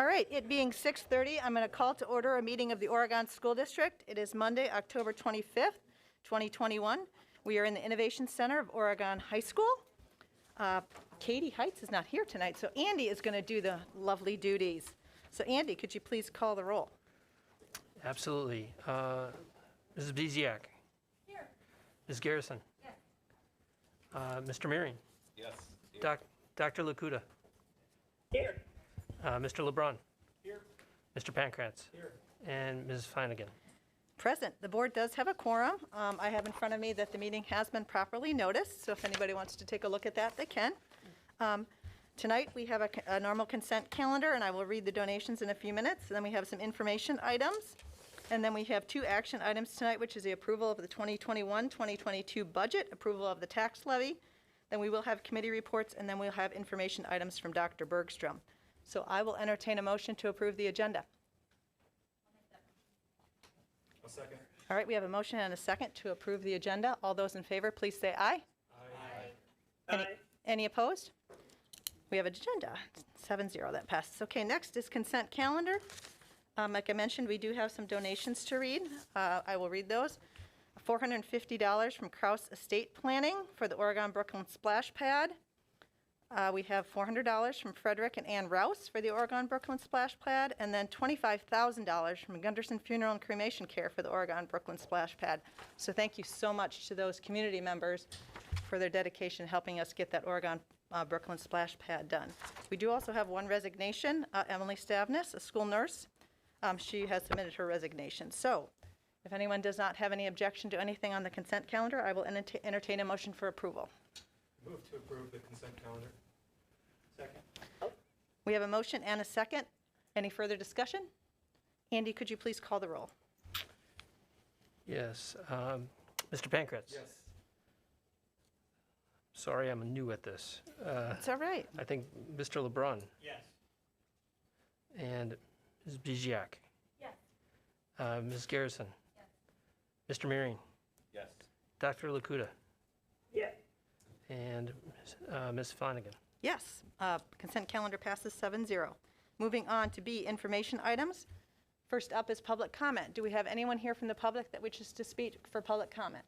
All right, it being 6:30, I'm going to call to order a meeting of the Oregon School District. It is Monday, October 25th, 2021. We are in the Innovation Center of Oregon High School. Katie Heights is not here tonight, so Andy is going to do the lovely duties. So Andy, could you please call the roll? Absolutely. Mrs. Beziak? Here. Ms. Garrison? Yes. Mr. Marion? Yes. Dr. Lakuta? Here. Mr. LeBron? Here. Mr. Pankratz? Here. And Mrs. Flanagan? Present. The board does have a quorum. I have in front of me that the meeting has been properly noticed, so if anybody wants to take a look at that, they can. Tonight, we have a normal consent calendar, and I will read the donations in a few minutes. Then we have some information items, and then we have two action items tonight, which is the approval of the 2021-2022 budget, approval of the tax levy. Then we will have committee reports, and then we'll have information items from Dr. Bergstrom. So I will entertain a motion to approve the agenda. A second. All right, we have a motion and a second to approve the agenda. All those in favor, please say aye. Aye. Any opposed? We have an agenda, 7-0, that passes. Okay, next is consent calendar. Like I mentioned, we do have some donations to read. I will read those. $450 from Krause Estate Planning for the Oregon Brooklyn Splash Pad. We have $400 from Frederick and Ann Rouse for the Oregon Brooklyn Splash Pad, and then $25,000 from Gunderson Funeral and Cremation Care for the Oregon Brooklyn Splash Pad. So thank you so much to those community members for their dedication helping us get that Oregon Brooklyn Splash Pad done. We do also have one resignation, Emily Stavnis, a school nurse. She has submitted her resignation. So if anyone does not have any objection to anything on the consent calendar, I will entertain a motion for approval. Move to approve the consent calendar. Second. We have a motion and a second. Any further discussion? Andy, could you please call the roll? Yes. Mr. Pankratz? Yes. Sorry, I'm new at this. It's all right. I think Mr. LeBron Yes. and Ms. Beziak? Yes. Ms. Garrison? Yes. Mr. Marion? Yes. Dr. Lakuta? Yes. And Ms. Flanagan? Yes. Consent calendar passes 7-0. Moving on to B, information items. First up is public comment. Do we have anyone here from the public that wishes to speak for public comment?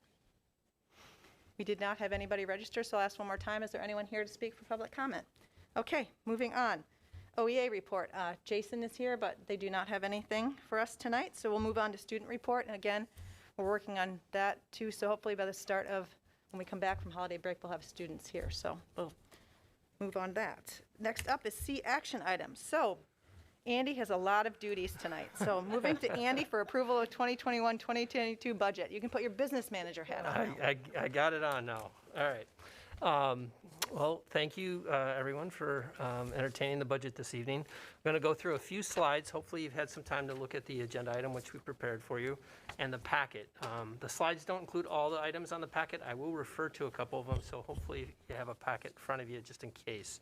We did not have anybody register, so I'll ask one more time. Is there anyone here to speak for public comment? Okay, moving on. OEA report. Jason is here, but they do not have anything for us tonight, so we'll move on to student report. And again, we're working on that too, so hopefully by the start of when we come back from holiday break, we'll have students here, so we'll move on that. Next up is C, action items. So Andy has a lot of duties tonight. So moving to Andy for approval of 2021-2022 budget. You can put your business manager hat on now. I got it on now. All right. Well, thank you, everyone, for entertaining the budget this evening. I'm going to go through a few slides. Hopefully, you've had some time to look at the agenda item, which we prepared for you, and the packet. The slides don't include all the items on the packet. I will refer to a couple of them, so hopefully you have a packet in front of you just in case.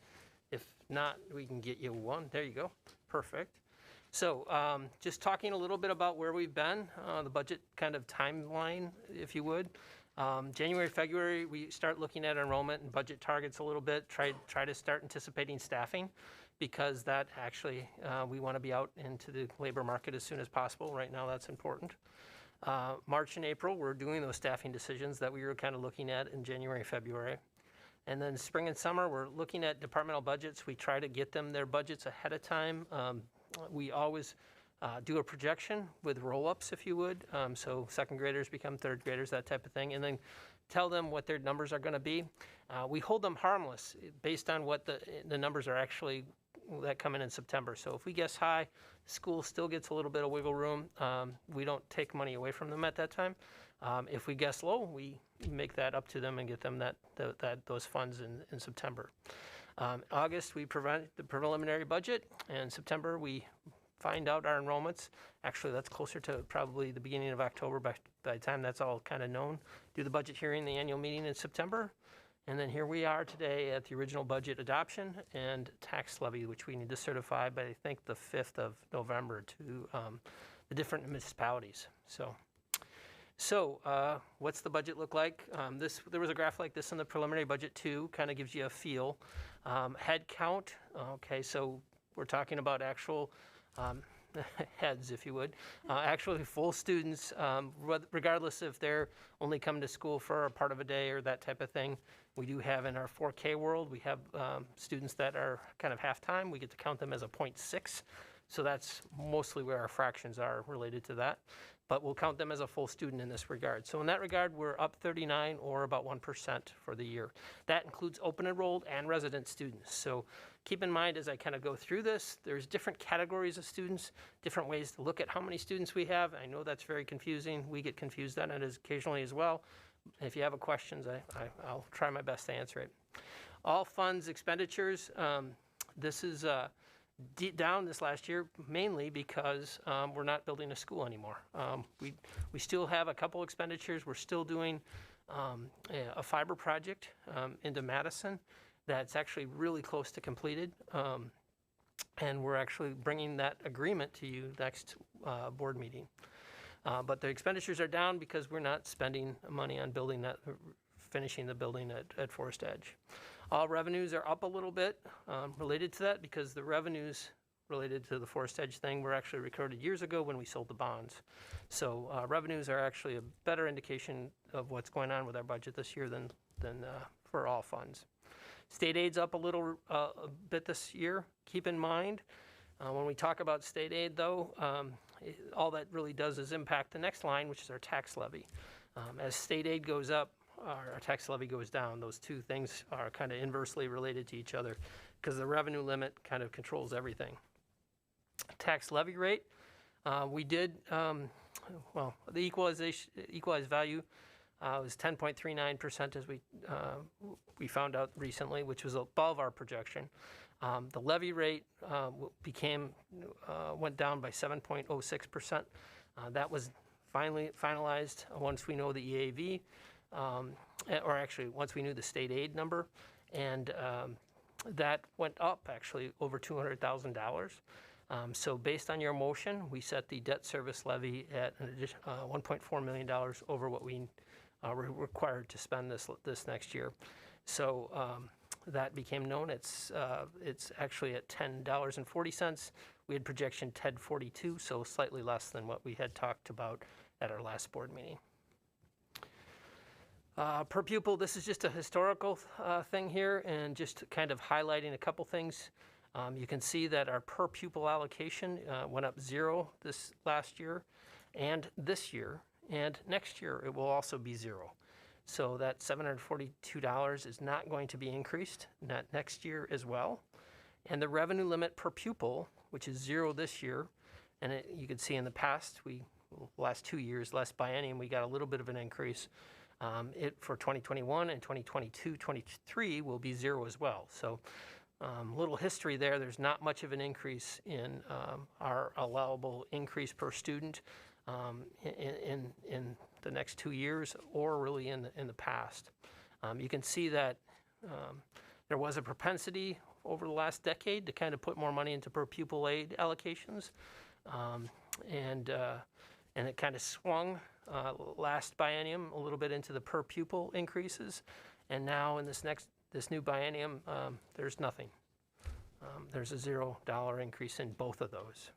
If not, we can get you one. There you go. Perfect. So just talking a little bit about where we've been, the budget kind of timeline, if you would. January, February, we start looking at enrollment and budget targets a little bit, try to start anticipating staffing because that actually, we want to be out into the labor market as soon as possible. Right now, that's important. March and April, we're doing those staffing decisions that we were kind of looking at in January, February. And then spring and summer, we're looking at departmental budgets. We try to get them their budgets ahead of time. We always do a projection with roll-ups, if you would. So second graders become third graders, that type of thing. And then tell them what their numbers are going to be. We hold them harmless based on what the numbers are actually that come in September. So if we guess high, school still gets a little bit of wiggle room. We don't take money away from them at that time. If we guess low, we make that up to them and get them those funds in September. August, we present the preliminary budget, and September, we find out our enrollments. Actually, that's closer to probably the beginning of October by the time that's all kind of known. Do the budget hearing, the annual meeting in September. And then here we are today at the original budget adoption and tax levy, which we need to certify by, I think, the 5th of November to the different municipalities. So what's the budget look like? There was a graph like this in the preliminary budget too, kind of gives you a feel. Head count, okay, so We're talking about actual heads, if you would, actually full students, regardless if they're only coming to school for a part of a day or that type of thing. We do have in our 4K world, we have students that are kind of half-time. We get to count them as a 0.6. So that's mostly where our fractions are related to that. But we'll count them as a full student in this regard. So in that regard, we're up 39 or about 1% for the year. That includes open enrolled and resident students. So keep in mind as I kind of go through this, there's different categories of students, different ways to look at how many students we have. I know that's very confusing. We get confused on it occasionally as well. If you have questions, I'll try my best to answer it. All funds expenditures, this is down this last year, mainly because we're not building a school anymore. We still have a couple expenditures. We're still doing a fiber project into Madison that's actually really close to completed. And we're actually bringing that agreement to you next board meeting. But the expenditures are down because we're not spending money on building that, finishing the building at Forest Edge. All revenues are up a little bit related to that because the revenues related to the Forest Edge thing were actually recorded years ago when we sold the bonds. So revenues are actually a better indication of what's going on with our budget this year than for all funds. State aid's up a bit this year. Keep in mind, when we talk about state aid though, all that really does is impact the next line, which is our tax levy. As state aid goes up, our tax levy goes down. Those two things are kind of inversely related to each other because the revenue limit kind of controls everything. Tax levy rate, we did, well, the equalized value was 10.39% as we found out recently, which was above our projection. The levy rate went down by 7.06%. That was finally finalized once we know the EAV. Or actually once we knew the state aid number, and that went up actually over $200,000. So based on your motion, we set the debt service levy at an additional $1.4 million over what we were required to spend this next year. So that became known. It's actually at $10.40. We had projection $10.42, so slightly less than what we had talked about at our last board meeting. Per pupil, this is just a historical thing here and just kind of highlighting a couple things. You can see that our per pupil allocation went up 0 this last year and this year, and next year it will also be 0. So that $742 is not going to be increased next year as well. And the revenue limit per pupil, which is 0 this year, and you can see in the past, last 2 years, last biennium, we got a little bit of an increase. It for 2021 and 2022, 23 will be 0 as well. So little history there. There's not much of an increase in our allowable increase per student in the next 2 years or really in the past. You can see that there was a propensity over the last decade to kind of put more money into per pupil aid allocations, and it kind of swung last biennium a little bit into the per pupil increases, and now in this new biennium, there's nothing. There's a $0 increase in both of those.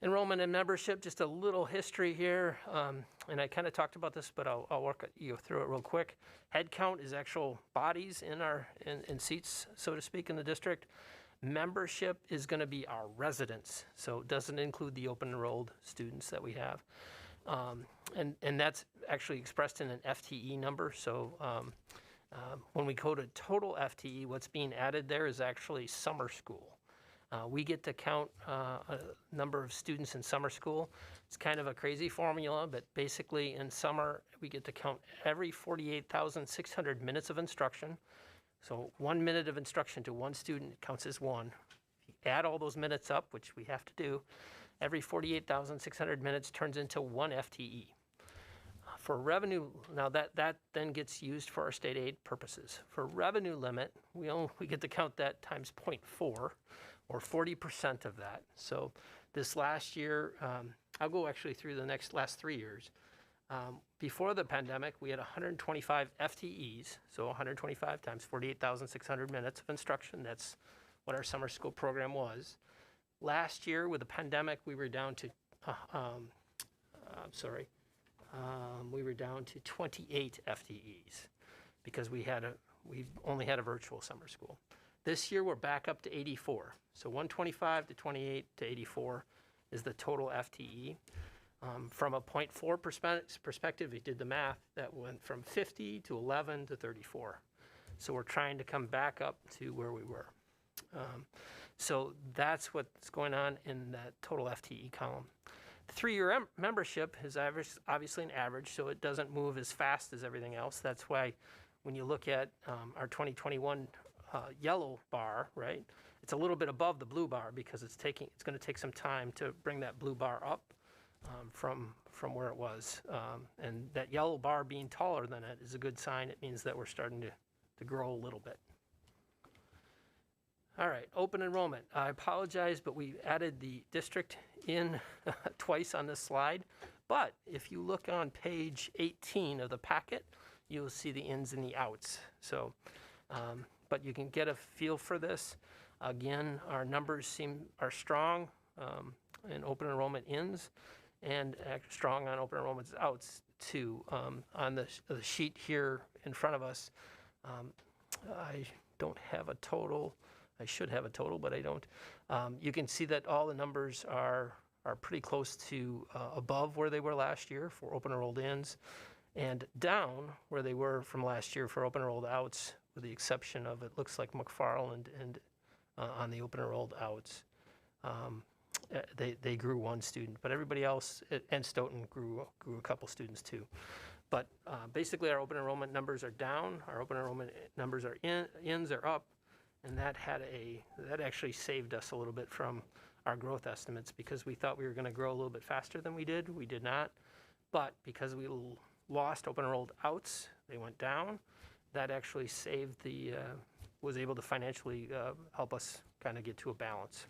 Enrollment and membership, just a little history here, and I kind of talked about this, but I'll walk you through it real quick. Head count is actual bodies in seats, so to speak, in the district. Membership is going to be our residents, so it doesn't include the open enrolled students that we have. And that's actually expressed in an FTE number. So when we go to total FTE, what's being added there is actually summer school. We get to count a number of students in summer school. It's kind of a crazy formula, but basically in summer, we get to count every 48,600 minutes of instruction. So 1 minute of instruction to one student counts as 1. If you add all those minutes up, which we have to do, every 48,600 minutes turns into 1 FTE. For revenue, now that then gets used for our state aid purposes. For revenue limit, we get to count that times 0.4, or 40% of that. So this last year, I'll go actually through the last 3 years. Before the pandemic, we had 125 FTEs, so 125 times 48,600 minutes of instruction. That's what our summer school program was. Last year, with the pandemic, we were down to, we were down to 28 FTEs because we only had a virtual summer school. This year, we're back up to 84. So 125 to 28 to 84 is the total FTE. From a 0.4 perspective, we did the math, that went from 50 to 11 to 34. So we're trying to come back up to where we were. So that's what's going on in that total FTE column. The 3-year membership is obviously an average, so it doesn't move as fast as everything else. That's why when you look at our 2021 yellow bar, right, it's a little bit above the blue bar because it's going to take some time to bring that blue bar up from where it was. And that yellow bar being taller than it is a good sign. It means that we're starting to grow a little bit. All right, open enrollment. I apologize, but we added the district in twice on this slide. But if you look on page 18 of the packet, you'll see the ins and the outs. So, but you can get a feel for this. Again, our numbers are strong in open enrollment ins and strong on open enrollment outs too. On the sheet here in front of us, I don't have a total. I should have a total, but I don't. You can see that all the numbers are pretty close to above where they were last year for open enrolled ins and down where they were from last year for open enrolled outs, with the exception of, it looks like McFarland and on the open enrolled outs. They grew 1 student, but everybody else, and Stoughton grew a couple students too. But basically our open enrollment numbers are down, our open enrollment numbers are ins are up, and that actually saved us a little bit from our growth estimates because we thought we were going to grow a little bit faster than we did. We did not. But because we lost open enrolled outs, they went down. That actually was able to financially help us kind of get to a balance.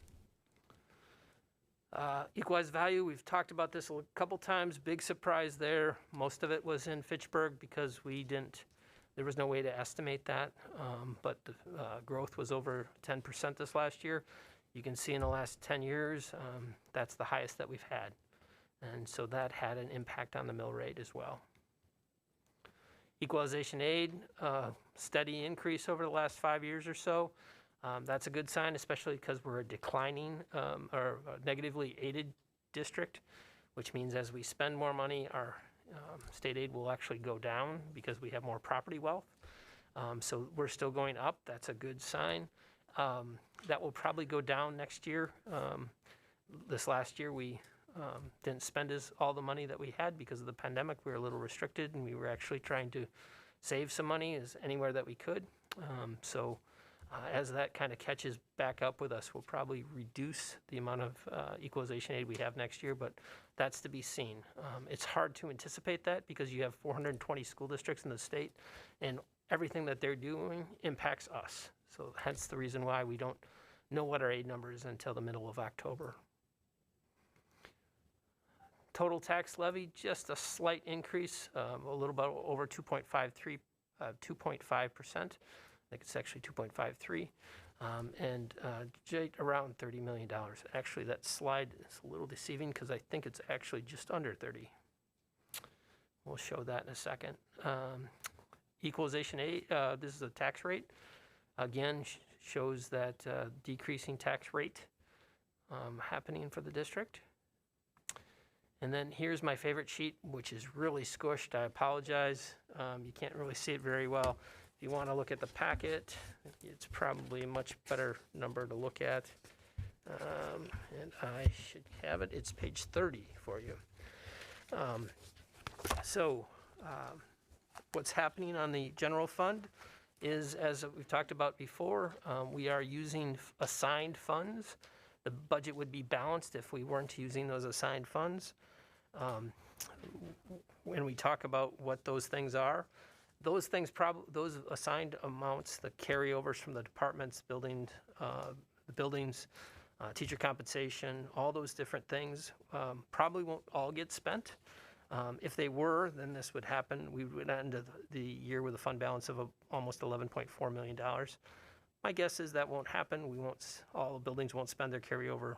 Equalized value, we've talked about this a couple times. Big surprise there. Most of it was in Fitchburg because there was no way to estimate that, but the growth was over 10% this last year. You can see in the last 10 years, that's the highest that we've had. And so that had an impact on the mill rate as well. Equalization aid, steady increase over the last 5 years or so. That's a good sign, especially because we're a declining or a negatively aided district, which means as we spend more money, our state aid will actually go down because we have more property wealth. So we're still going up. That's a good sign. That will probably go down next year. This last year we didn't spend all the money that we had because of the pandemic. We were a little restricted, and we were actually trying to save some money anywhere that we could. As that kind of catches back up with us, we'll probably reduce the amount of equalization aid we have next year, but that's to be seen. It's hard to anticipate that because you have 420 school districts in the state, and everything that they're doing impacts us. So hence the reason why we don't know what our aid number is until the middle of October. Total tax levy, just a slight increase, a little bit over 2.5%. I think it's actually 2.53, and around $30 million. Actually, that slide is a little deceiving because I think it's actually just under 30. We'll show that in a second. Equalization aid, this is a tax rate. Again, shows that decreasing tax rate happening for the district. And then here's my favorite sheet, which is really squished. I apologize. You can't really see it very well. If you want to look at the packet, it's probably a much better number to look at. And I should have it. It's page 30 for you. What's happening on the general fund is, as we've talked about before, we are using assigned funds. The budget would be balanced if we weren't using those assigned funds. When we talk about what those things are, those assigned amounts, the carryovers from the departments, the buildings, teacher compensation, all those different things probably won't all get spent. If they were, then this would happen. We would end the year with a fund balance of almost $11.4 million. My guess is that won't happen. All buildings won't spend their carryover,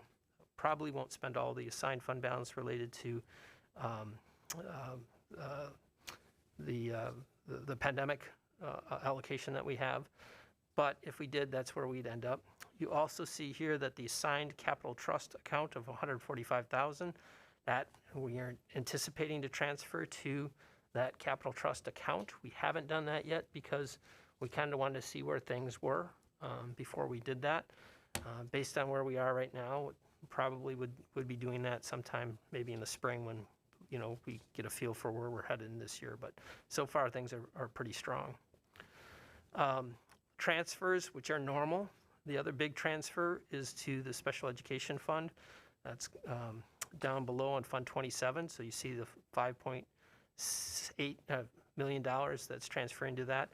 probably won't spend all the assigned fund balance related to the pandemic allocation that we have. But if we did, that's where we'd end up. You also see here that the assigned capital trust account of $145,000, that we are anticipating to transfer to that capital trust account. We haven't done that yet because we kind of wanted to see where things were before we did that. Based on where we are right now, probably would be doing that sometime maybe in the spring when we get a feel for where we're headed in this year. But so far things are pretty strong. Transfers, which are normal. The other big transfer is to the special education fund. That's down below on Fund 27. So you see the $5.8 million that's transferring to that.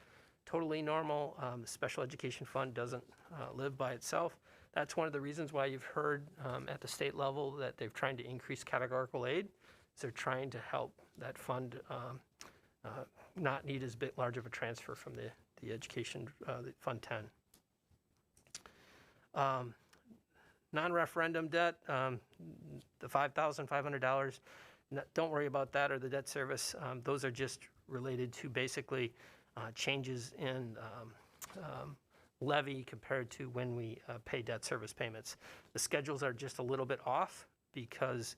Totally normal. The special education fund doesn't live by itself. That's one of the reasons why you've heard at the state level that they're trying to increase categorical aid. So they're trying to help that fund not need as large of a transfer from the education, the Fund 10. Non-referendum debt, the $5,500, don't worry about that, or the debt service. Those are just related to basically changes in levy compared to when we pay debt service payments. The schedules are just a little bit off because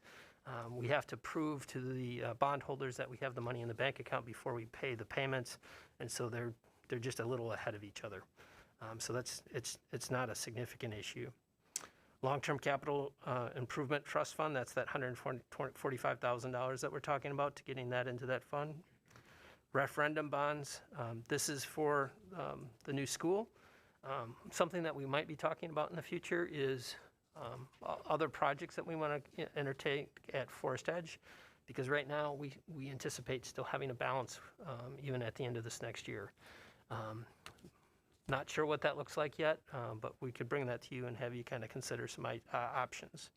we have to prove to the bondholders that we have the money in the bank account before we pay the payments, and so they're just a little ahead of each other. So it's not a significant issue. Long-term capital improvement trust fund, that's that $145,000 that we're talking about, to getting that into that fund. Referendum bonds, this is for the new school. Something that we might be talking about in the future is other projects that we want to undertake at Forest Edge, because right now we anticipate still having a balance even at the end of this next year. Not sure what that looks like yet, but we could bring that to you and have you kind of consider some options.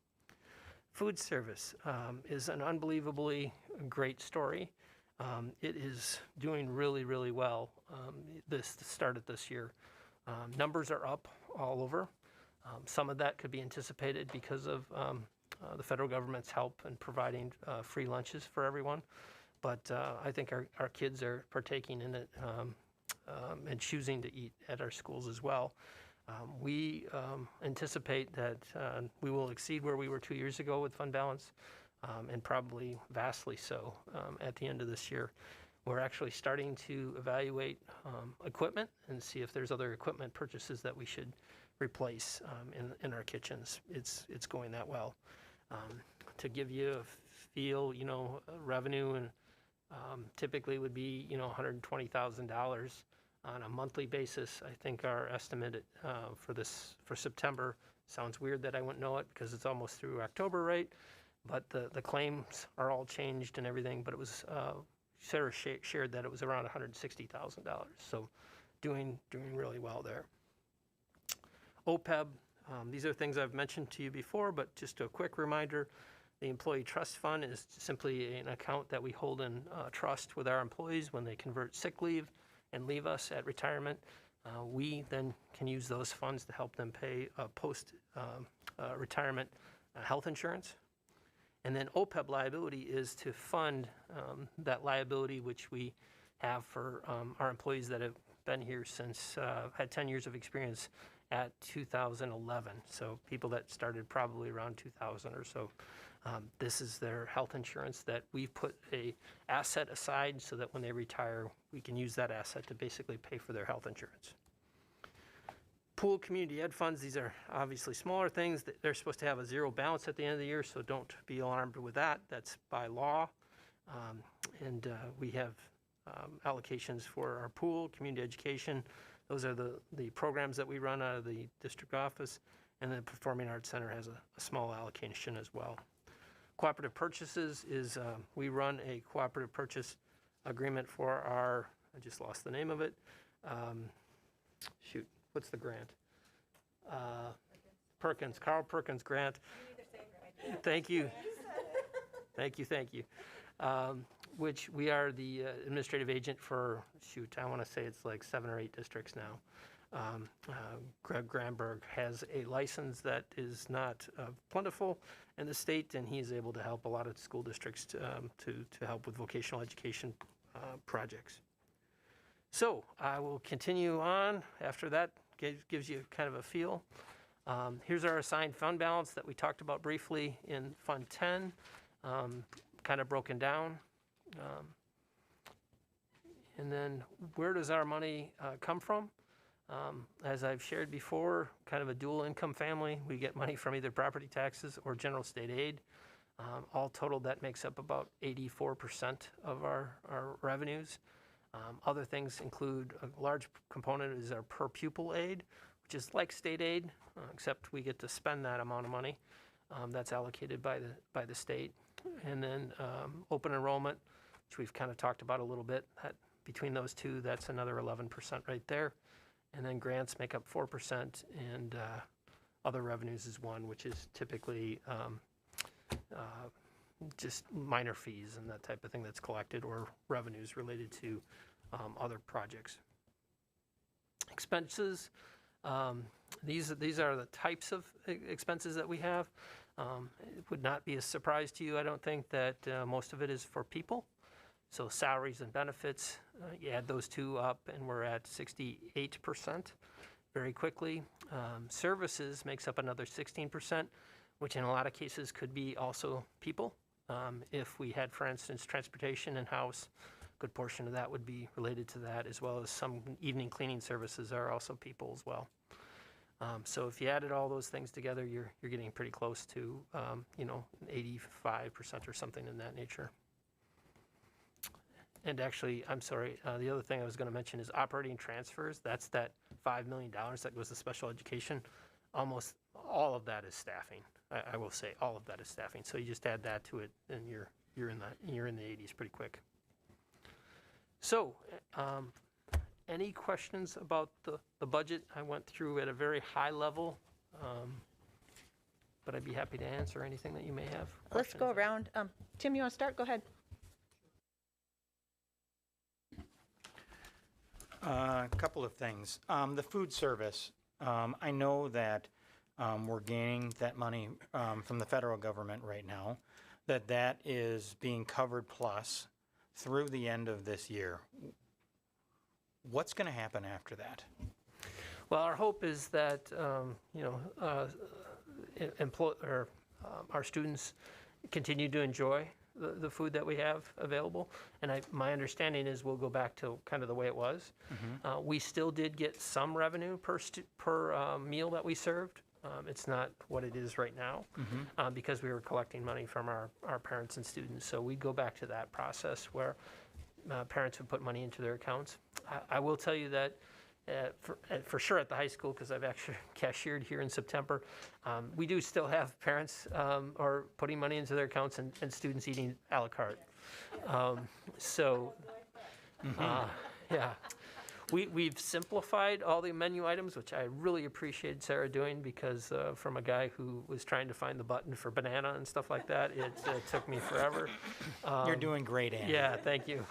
Food service is an unbelievably great story. It is doing really, really well the start of this year. Numbers are up all over. Some of that could be anticipated because of the federal government's help in providing free lunches for everyone. But I think our kids are partaking in it and choosing to eat at our schools as well. We anticipate that we will exceed where we were 2 years ago with fund balance, and probably vastly so at the end of this year. We're actually starting to evaluate equipment and see if there's other equipment purchases that we should replace in our kitchens. It's going that well. To give you a feel, revenue and typically would be $120,000 on a monthly basis. I think our estimate for September, sounds weird that I wouldn't know it because it's almost through October, right? But the claims are all changed and everything. But it was Sarah shared that it was around $160,000. So doing really well there. OPEB, these are things I've mentioned to you before, but just a quick reminder. The Employee Trust Fund is simply an account that we hold in trust with our employees when they convert sick leave and leave us at retirement. We then can use those funds to help them pay post-retirement health insurance. And then OPEB liability is to fund that liability which we have for our employees that have been here since, had 10 years of experience at 2011. So people that started probably around 2000 or so. This is their health insurance that we've put a asset aside so that when they retire, we can use that asset to basically pay for their health insurance. Pool community ed funds, these are obviously smaller things. They're supposed to have a zero balance at the end of the year, so don't be alarmed with that. That's by law. And we have allocations for our pool, community education. Those are the programs that we run out of the district office, and the Performing Arts Center has a small allocation as well. Cooperative purchases is, we run a cooperative purchase agreement for our, I just lost the name of it. What's the grant? Perkins, Carl Perkins grant. Thank you. Thank you. Which we are the administrative agent for, I want to say it's like 7 or 8 districts now. Greg Granberg has a license that is not plentiful in the state, and he's able to help a lot of school districts to help with vocational education projects. So I will continue on. After that, gives you kind of a feel. Here's our assigned fund balance that we talked about briefly in Fund 10, kind of broken down. And then where does our money come from? As I've shared before, kind of a dual income family. We get money from either property taxes or general state aid. All total, that makes up about 84% of our revenues. Other things include a large component is our per pupil aid, which is like state aid, except we get to spend that amount of money. That's allocated by the state. And then open enrollment, which we've kind of talked about a little bit. Between those two, that's another 11% right there. And then grants make up 4%, and other revenues is 1%, which is typically just minor fees and that type of thing that's collected, or revenues related to other projects. Expenses, these are the types of expenses that we have. It would not be a surprise to you, I don't think, that most of it is for people. So salaries and benefits, you add those two up and we're at 68% very quickly. Services makes up another 16%, which in a lot of cases could be also people. If we had, for instance, transportation in-house, a good portion of that would be related to that, as well as some evening cleaning services are also people as well. So if you added all those things together, you're getting pretty close to 85% or something in that nature. And actually, I'm sorry, the other thing I was going to mention is operating transfers. That's that $5 million that goes to special education. Almost all of that is staffing. I will say all of that is staffing. So you just add that to it, and you're in the 80s pretty quick. So, any questions about the budget? I went through at a very high level, but I'd be happy to answer anything that you may have. Let's go around. Tim, you want to start? Go ahead. A couple of things. The food service, I know that we're gaining that money from the federal government right now, that is being covered plus through the end of this year. What's going to happen after that? Well, our hope is that our students continue to enjoy the food that we have available, and my understanding is we'll go back to kind of the way it was. Mm-hmm. We still did get some revenue per meal that we served. It's not what it is right now, mm-hmm. Because we were collecting money from our parents and students. So we go back to that process where parents would put money into their accounts. I will tell you that for sure at the high school, because I've actually cashiered here in September, we do still have parents are putting money into their accounts and students eating a la carte. Yeah. We've simplified all the menu items, which I really appreciated Sarah doing, because from a guy who was trying to find the button for banana and stuff like that, it took me forever. You're doing great, Andy. Yeah, thank you.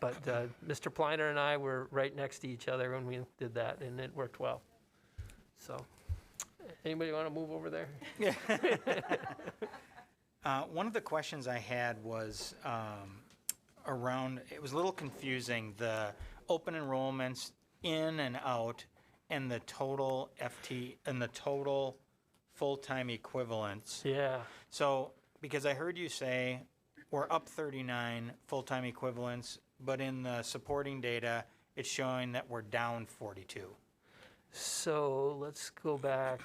But Mr. Pleiner and I were right next to each other when we did that, and it worked well. So, anybody want to move over there? One of the questions I had was around, it was a little confusing, the open enrollments in and out, and the total FT and the total full-time equivalents. Yeah. So, because I heard you say we're up 39 full-time equivalents, but in the supporting data, it's showing that we're down 42. So let's go back.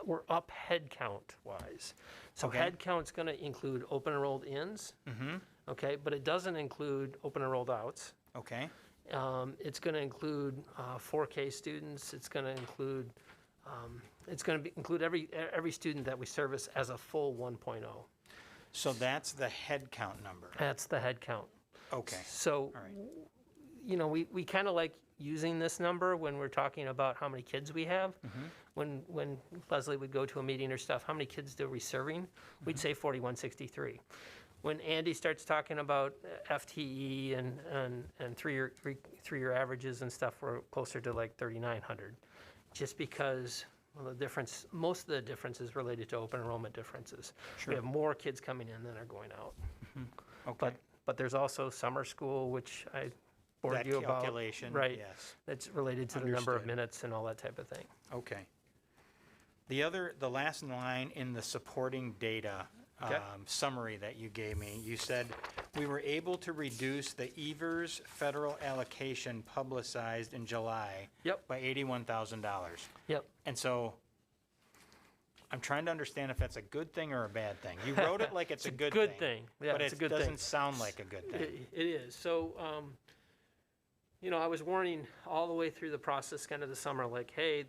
We're up head count wise. So Okay. head count's going to include open enrolled ins. Mm-hmm. Okay, but it doesn't include open enrolled outs. Okay. It's going to include 4K students. It's going to include include every student that we service as a full 1.0. So that's the head count number. That's the head count. Okay. So, All right. we kind of like using this number when we're talking about how many kids we have. Mm-hmm. When Leslie would go to a meeting or stuff, how many kids are we serving? We'd say 4163. when Andy starts talking about FTE and three-year averages and stuff, we're closer to like 3,900. Just because, well, most of the difference is related to open enrollment differences. Sure. We have more kids coming in than are going out. Okay. But there's also summer school, which I bored That you about. calculation, Right. yes. That's related to the number of Understood. minutes and all that type of thing. Okay. The last line in the supporting data Okay. summary that you gave me, you said, we were able to reduce the Evers federal allocation publicized in July Yep. by $81,000. Yep. And so I'm trying to understand if that's a good thing or a bad thing. You wrote it like it's a good thing. Good thing. Yeah, But it's it a good thing. doesn't sound like a good thing. It is. So, I was warning all the way through the process, kind of the summer, like, hey,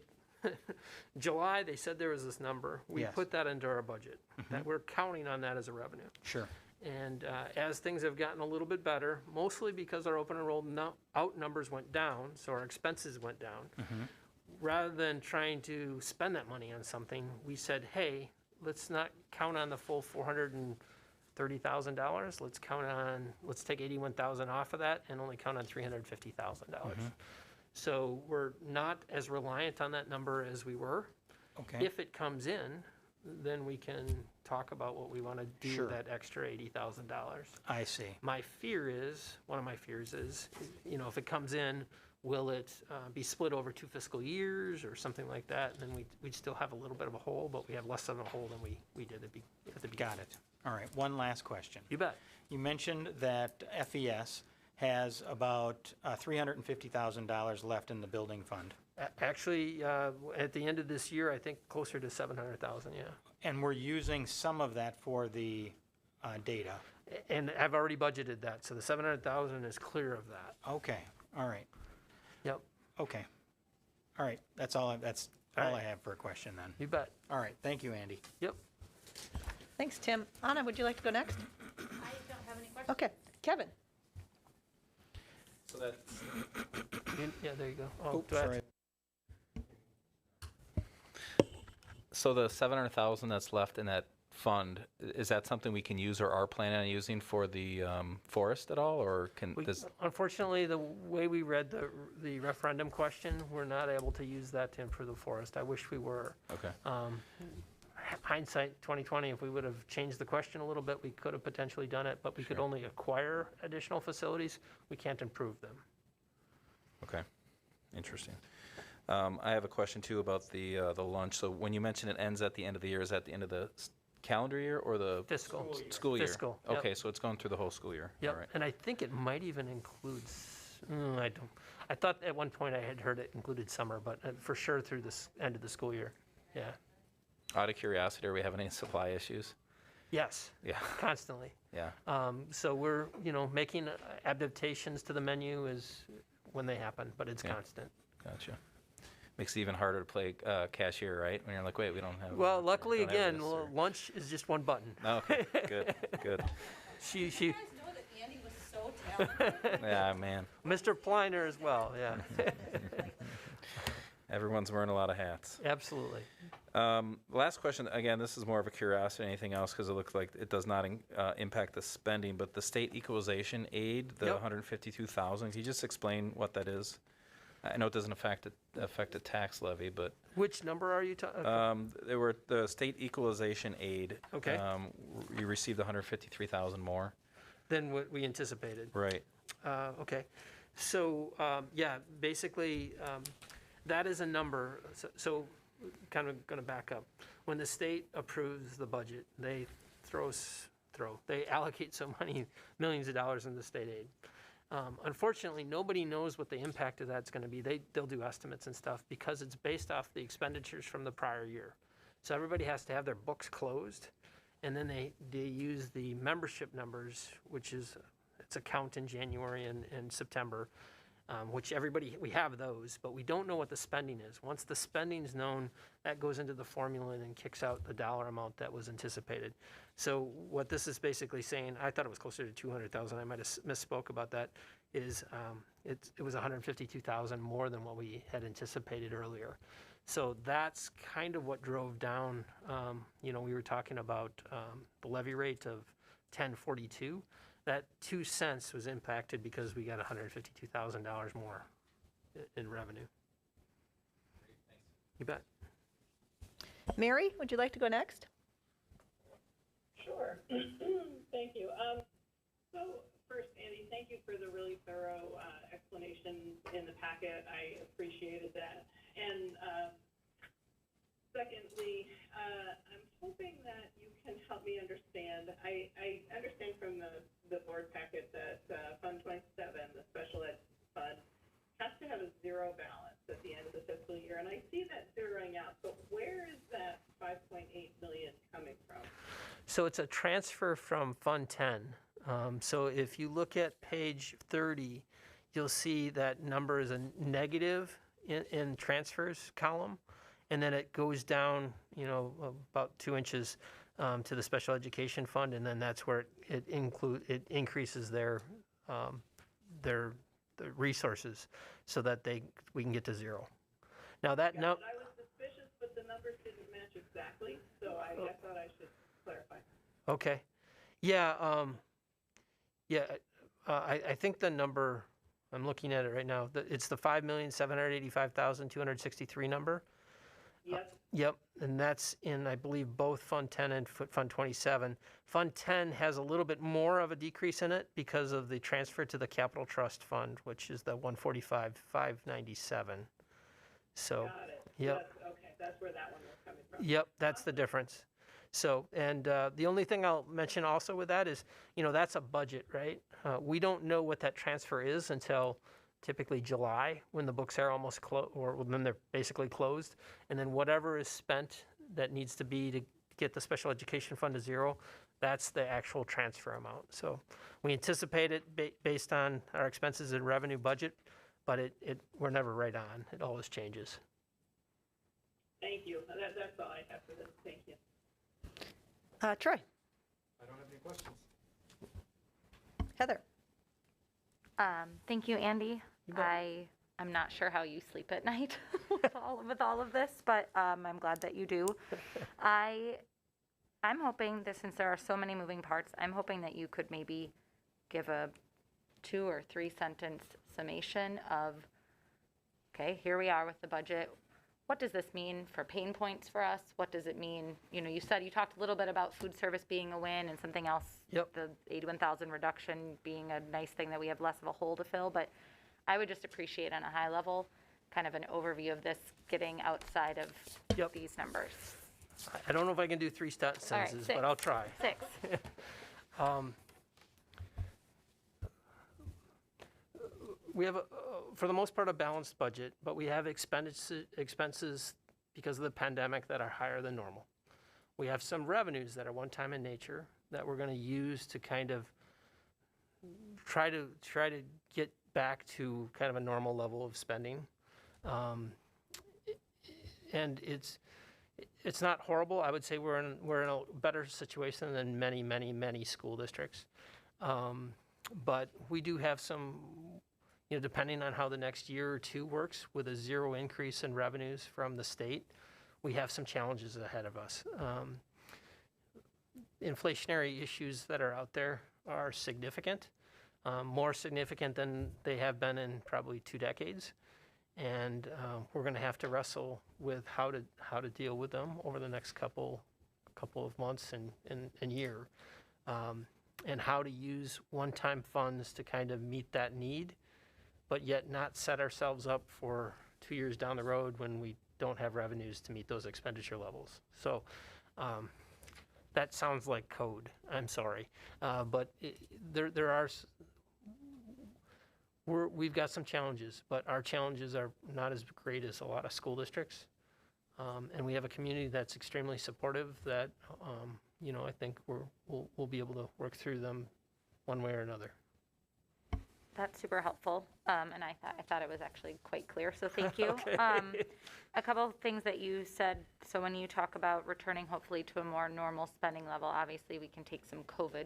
July, they said there was this number. We Yes. put that into our budget. That we're counting on that as a revenue. Sure. And as things have gotten a little bit better, mostly because our open enrolled out numbers went down, so our expenses went down, rather than trying to spend that money on something, we said, hey, let's not count on the full $430,000. Let's take 81,000 off of that and only count on $350,000. So we're not as reliant on that number as we were. Okay. If it comes in, then we can talk about what we want to do Sure. with that extra $80,000. I see. One of my fears is, if it comes in, will it be split over 2 fiscal years or something like that? And then we'd still have a little bit of a hole, but we have less of a hole than we did at the beginning. Got it. All right. One last question. You bet. You mentioned that FES has about $350,000 left in the building fund. Actually, at the end of this year, I think closer to 700,000, yeah. And we're using some of that for the data. And I've already budgeted that, so the 700,000 is clear of that. Okay. All right. Yep, Okay. All right. That's all All I right. have for a question then. you bet. All right. Thank you, Andy. Yep. Thanks, Tim. Anna, would you like to go next? I don't have any questions. Okay. Kevin? So that's, Yeah, there you go. Oh, do I have sorry. So the 700,000 that's left in that fund, is that something we can use or are planning on using for the forest at all, or Unfortunately, the way we read the referendum question, we're not able to use that to improve the forest. I wish we were. Okay. Hindsight 2020, if we would have changed the question a little bit, we could have potentially done it, but we could Sure. only acquire additional facilities. We can't improve them. Okay, interesting. I have a question too about the lunch. So when you mention it ends at the end of the year, is that the end of the calendar year or the Fiscal. school year? Fiscal, yep. Okay, so it's going through the whole school year. Yep, All right. and I think it might even include, I thought at one point I had heard it included summer, but for sure through the end of the school year. Yeah. Out of curiosity, are we having any supply issues? Yes, Yeah. constantly. Yeah. So we're, making adaptations to the menu is when they happen, but it's Yeah. constant. Gotcha. Makes it even harder to play cashier, right? When you're like, wait, we don't have. Well, luckily, don't have again, this, or- lunch is just one button. Oh, okay, good, good. She, You guys know that Andy was so talented. Yeah, man. Mr. Pliner as well, yeah. Everyone's wearing a lot of hats. Absolutely. Last question, again, this is more of a curiosity than anything else because it looks like it does not impact the spending, but the state equalization aid, the Yep. 152,000, can you just explain what that is? I know it doesn't affect a tax levy, but Which number are you talking? there were the state equalization aid. Okay. You received 153,000 more. Than what we anticipated. Right. Okay. So, yeah, basically, that is a number. So kind of going to back up. When the state approves the budget, they they allocate so many millions of dollars into state aid. Unfortunately, nobody knows what the impact of that's going to be. They'll do estimates and stuff because it's based off the expenditures from the prior year. So everybody has to have their books closed, and then they use the membership numbers, which is it's a count in January and September, which we have those, but we don't know what the spending is. Once the spending's known, that goes into the formula and then kicks out the dollar amount that was anticipated. So what this is basically saying, I thought it was closer to 200,000. I might have misspoke about that. Is it was 152,000 more than what we had anticipated earlier. So that's kind of what drove down. We were talking about the levy rate of 1042. That 2 cents was impacted because we got $152,000 more in revenue. You bet. Mary, would you like to go next? Sure. Thank you. So first, Andy, thank you for the really thorough explanation in the packet. I appreciated that. And secondly, I'm hoping that you can help me understand. I understand from the board packet that Fund 27, the special ed fund, has to have a zero balance at the end of the fiscal year. And I see that zeroing out, but where is that 5.8 million coming from? So it's a transfer from Fund 10. So if you look at page 30, you'll see that number is a negative in transfers column, and then it goes down, about 2 inches to the special education fund, and then that's where it increases their resources so that we can get to zero. Now that I was suspicious, but the numbers didn't match exactly, so I thought I should clarify. Okay. Yeah. I think the number, I'm looking at it right now, it's the 5,785,263 number. Yep. Yep, and that's in, I believe, both Fund 10 and Fund 27. Fund 10 has a little bit more of a decrease in it because of the transfer to the Capital Trust Fund, which is the 145,597. So, Got it. yep. That's where that one was coming from. Yep, that's the difference. So, and the only thing I'll mention also with that is, that's a budget, right? We don't know what that transfer is until typically July, when the books are almost closed, or when they're basically closed. And then whatever is spent that needs to be to get the special education fund to zero, that's the actual transfer amount. So we anticipate it based on our expenses and revenue budget, but we're never right on. It always changes. Thank you. That's all I have for this. Thank you. Troy? I don't have any questions. Heather? Thank you, Andy. You bet. I'm not sure how you sleep at night with all of this, but I'm glad that you do. I'm hoping that since there are so many moving parts, I'm hoping that you could maybe give a 2 or 3 sentence summation of, okay, here we are with the budget. What does this mean for pain points for us? What does it mean? You talked a little bit about food service being a win and something else, Yep. the 81,000 reduction being a nice thing that we have less of a hole to fill. But I would just appreciate on a high level kind of an overview of this getting outside of Yep. these numbers. I don't know if I can do 3 sentences, but 6. I'll try. 6. We have, for the most part, a balanced budget, but we have expenses because of the pandemic that are higher than normal. We have some revenues that are one-time in nature that we're going to use to kind of try to get back to kind of a normal level of spending. And it's not horrible. I would say we're in a better situation than many school districts. But we do have some, depending on how the next year or two works, with a zero increase in revenues from the state, we have some challenges ahead of us. Inflationary issues that are out there are significant, more significant than they have been in probably 2 decades. And we're going to have to wrestle with how to deal with them over the next couple of months and year, and how to use one-time funds to kind of meet that need, but yet not set ourselves up for 2 years down the road when we don't have revenues to meet those expenditure levels. So that sounds like code. I'm sorry, but we've got some challenges, but our challenges are not as great as a lot of school districts. And we have a community that's extremely supportive that, I think we'll be able to work through them one way or another. That's super helpful, and I thought it was actually quite clear, so thank you. Okay. A couple of things that you said, so when you talk about returning hopefully to a more normal spending level, obviously we can take some COVID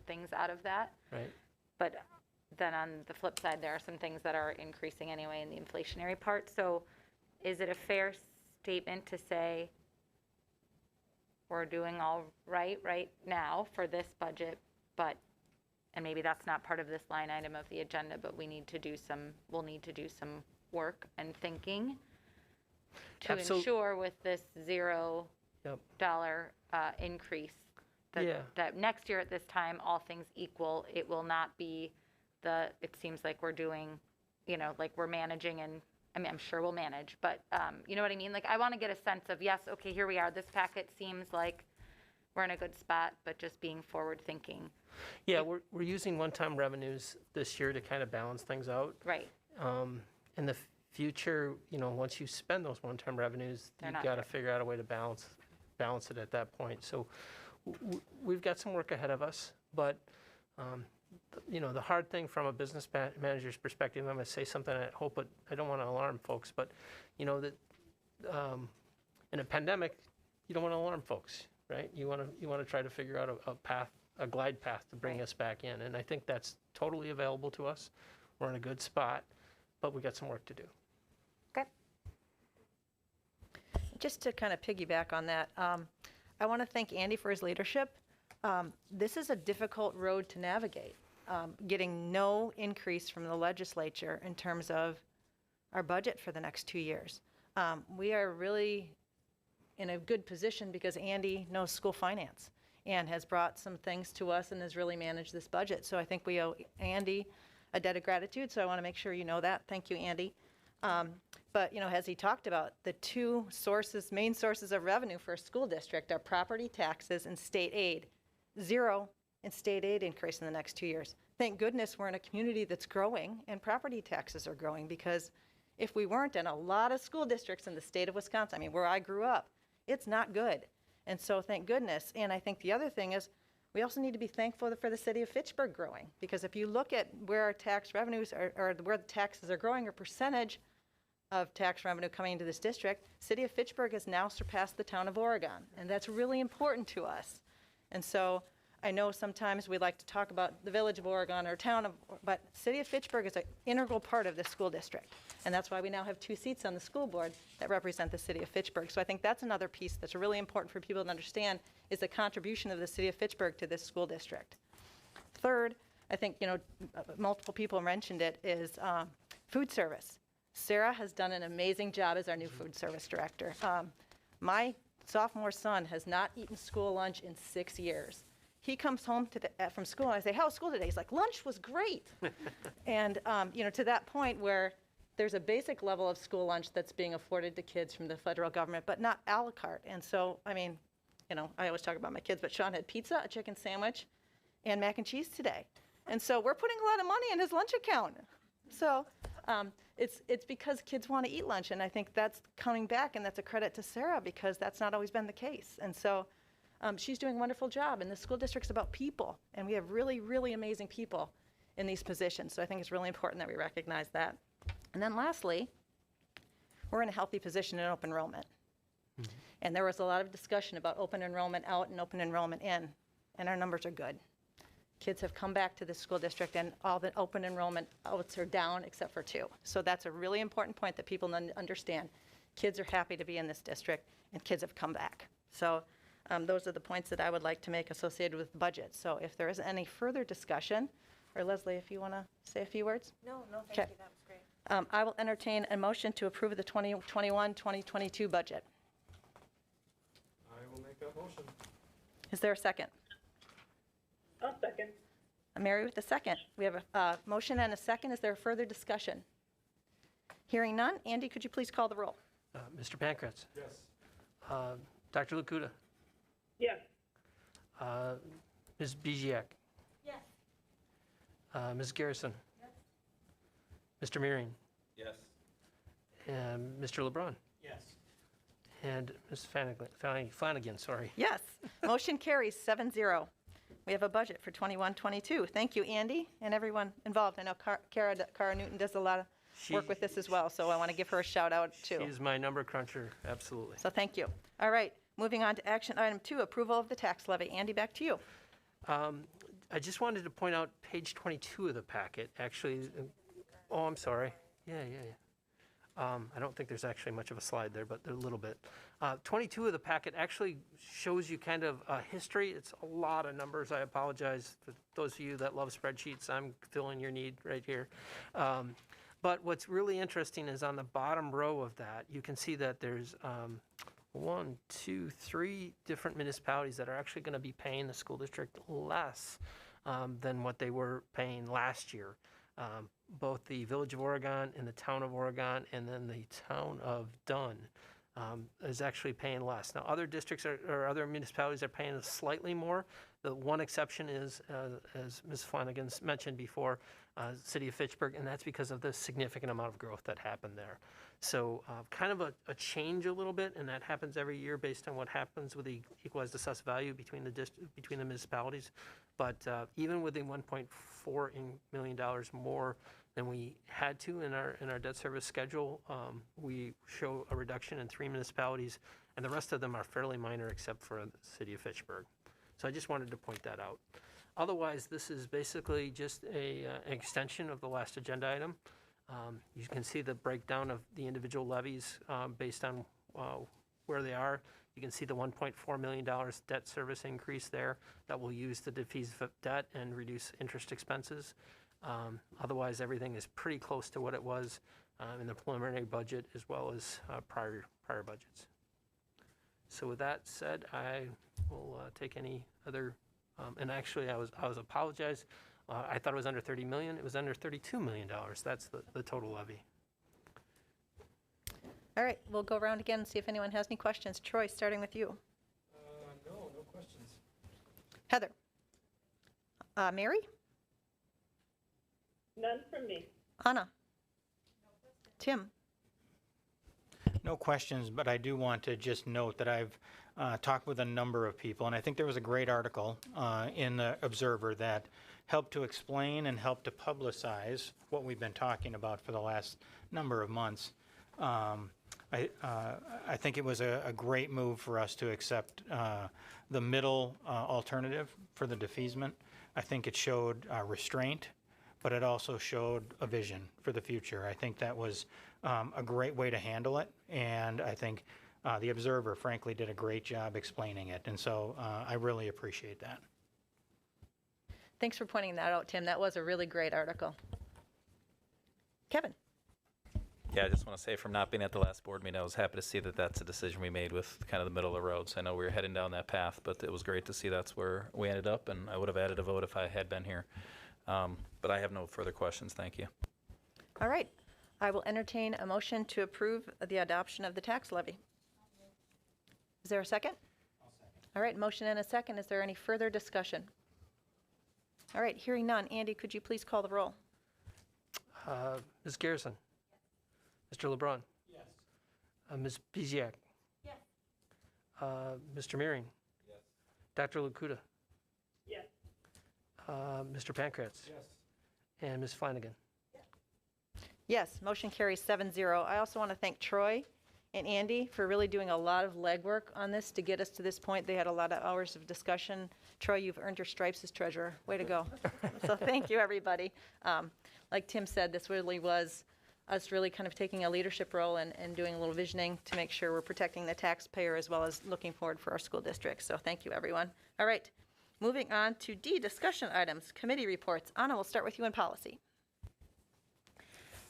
things out of that. Right. But then on the flip side, there are some things that are increasing anyway in the inflationary part. So is it a fair statement to say we're doing all right now for this budget, but, and maybe that's not part of this line item of the agenda, but we'll need to do some work and thinking to ensure with this $0 increase that next year at this time, all things equal, it will not be it seems like we're doing, like we're managing, and I mean, I'm sure we'll manage, but you know what I mean? Like, I want to get a sense of, yes, okay, here we are. This packet seems like we're in a good spot, but just being forward thinking. Yeah, we're using one-time revenues this year to kind of balance things out. Right. In the future, once you spend those one-time revenues, They're you've not got to there. figure out a way to balance it at that point. So we've got some work ahead of us, but the hard thing from a business manager's perspective, I'm going to say something I hope, but I don't want to alarm folks, but that in a pandemic, you don't want to alarm folks, right? You want to try to figure out a glide path to bring us back in, and I think that's totally available to us. We're in a good spot, but we got some work to do. Okay. Just to kind of piggyback on that, I want to thank Andy for his leadership. This is a difficult road to navigate, getting no increase from the legislature in terms of our budget for the next 2 years. We are really in a good position because Andy knows school finance and has brought some things to us and has really managed this budget. So I think we owe Andy a debt of gratitude, so I want to make sure you know that. Thank you, Andy. But, as he talked about, the two main sources of revenue for a school district are property taxes and state aid. 0 in state aid increase in the next 2 years. Thank goodness we're in a community that's growing and property taxes are growing, because if we weren't, in a lot of school districts in the state of Wisconsin, I mean, where I grew up, it's not good. And so thank goodness. And I think the other thing is we also need to be thankful for the city of Fitchburg growing, because if you look at where our tax revenues are, or where the taxes are growing, or percentage of tax revenue coming into this district, city of Fitchburg has now surpassed the town of Oregon. And that's really important to us. And so I know sometimes we like to talk about the village of Oregon or but city of Fitchburg is an integral part of this school district. And that's why we now have 2 seats on the school board that represent the city of Fitchburg. So I think that's another piece that's really important for people to understand, is the contribution of the city of Fitchburg to this school district. Third, I think, multiple people mentioned it, is food service. Sarah has done an amazing job as our new food service director. My sophomore son has not eaten school lunch in 6 years. He comes home from school and I say, how was school today? He's like, lunch was great. And, to that point where there's a basic level of school lunch that's being afforded to kids from the federal government, but not a la carte. And so, I mean, I always talk about my kids, but Sean had pizza, a chicken sandwich, and mac and cheese today. And so we're putting a lot of money in his lunch account. So it's because kids want to eat lunch, and I think that's coming back, and that's a credit to Sarah, because that's not always been the case. And so she's doing a wonderful job, and the school district's about people, and we have really, really amazing people in these positions. So I think it's really important that we recognize that. And then lastly, we're in a healthy position in open enrollment. Mm-hmm. And there was a lot of discussion about open enrollment out and open enrollment in, and our numbers are good. Kids have come back to the school district, and all the open enrollment outs are down except for 2. So that's a really important point that people understand. Kids are happy to be in this district, and kids have come back. So those are the points that I would like to make associated with budget. So if there is any further discussion, or Leslie, if you want to say a few words? No, thank Okay. you, that was great. I will entertain a motion to approve the 2021-2022 budget. I will make that motion. Is there a second? I'll second. Mary with the second. We have a motion and a second. Is there further discussion? Hearing none. Andy, could you please call the roll? Mr. Pankratz, Yes. Dr. Lukuta, Yes. Ms. Biziak, Yes. Ms. Garrison, Mr. Meering, Yes. and Mr. LeBron, Yes. and Ms. Flanagan, sorry. Yes. Motion carries 7-0. We have a budget for 21-22. Thank you, Andy, and everyone involved. I know Cara Newton does a lot of work with this as well, so I want to give her a shout out too. She's my number cruncher, absolutely. So thank you. All right, moving on to action item 2, approval of the tax levy. Andy, back to you. I just wanted to point out page 22 of the packet, actually. Oh, I'm sorry. Yeah. I don't think there's actually much of a slide there, but a little bit. 22 of the packet actually shows you kind of a history. It's a lot of numbers. I apologize for those of you that love spreadsheets. I'm filling your need right here. But what's really interesting is on the bottom row of that, you can see that there's 1, 2, 3 different municipalities that are actually going to be paying the school district less than what they were paying last year. Both the Village of Oregon and the Town of Oregon, and then the Town of Dunn is actually paying less. Now, other districts or other municipalities are paying slightly more. The one exception is, as Ms. Flanagan's mentioned before, City of Fitchburg, and that's because of the significant amount of growth that happened there. So kind of a change a little bit, and that happens every year based on what happens with the equalized assessed value between the municipalities. But even with the $1.4 million more than we had to in our debt service schedule, we show a reduction in 3 municipalities, and the rest of them are fairly minor except for the City of Fitchburg. So I just wanted to point that out. Otherwise, this is basically just an extension of the last agenda item. You can see the breakdown of the individual levies based on where they are. You can see the $1.4 million debt service increase there that will use to defease debt and reduce interest expenses. Otherwise, everything is pretty close to what it was in the preliminary budget as well as prior budgets. So with that said, I will take any other, and actually I was apologize. I thought it was under 30 million. It was under $32 million. That's the total levy. All right, we'll go around again and see if anyone has any questions. Troy, starting with you. No questions. Heather. Mary? None from me. Anna? Tim? No questions, but I do want to just note that I've talked with a number of people, and I think there was a great article in the Observer that helped to explain and helped to publicize what we've been talking about for the last number of months. I think it was a great move for us to accept the middle alternative for the defeasement. I think it showed restraint, but it also showed a vision for the future. I think that was a great way to handle it, and I think the Observer, frankly, did a great job explaining it, and so I really appreciate that. Thanks for pointing that out, Tim. That was a really great article. Kevin? Yeah, I just want to say from not being at the last board meeting, I was happy to see that that's a decision we made with kind of the middle of the road. So I know we were heading down that path, but it was great to see that's where we ended up, and I would have added a vote if I had been here. But I have no further questions. Thank you. All right. I will entertain a motion to approve the adoption of the tax levy. Is there a second? I'll second. All right, motion and a second. Is there any further discussion? All right, hearing none. Andy, could you please call the roll? Ms. Garrison? Mr. LeBrun? Yes. Ms. Biziak? Yes. Mr. Meering? Yes. Dr. Lukuta? Yes. Mr. Pankratz? Yes. And Ms. Flanagan? Yes, motion carries 7-0. I also want to thank Troy and Andy for really doing a lot of legwork on this to get us to this point. They had a lot of hours of discussion. Troy, you've earned your stripes as treasurer. Way to go. So thank you, everybody. Like Tim said, this really was us really kind of taking a leadership role and doing a little visioning to make sure we're protecting the taxpayer as well as looking forward for our school district. So thank you, everyone. All right, moving on to D, discussion items, committee reports. Anna, we'll start with you in policy.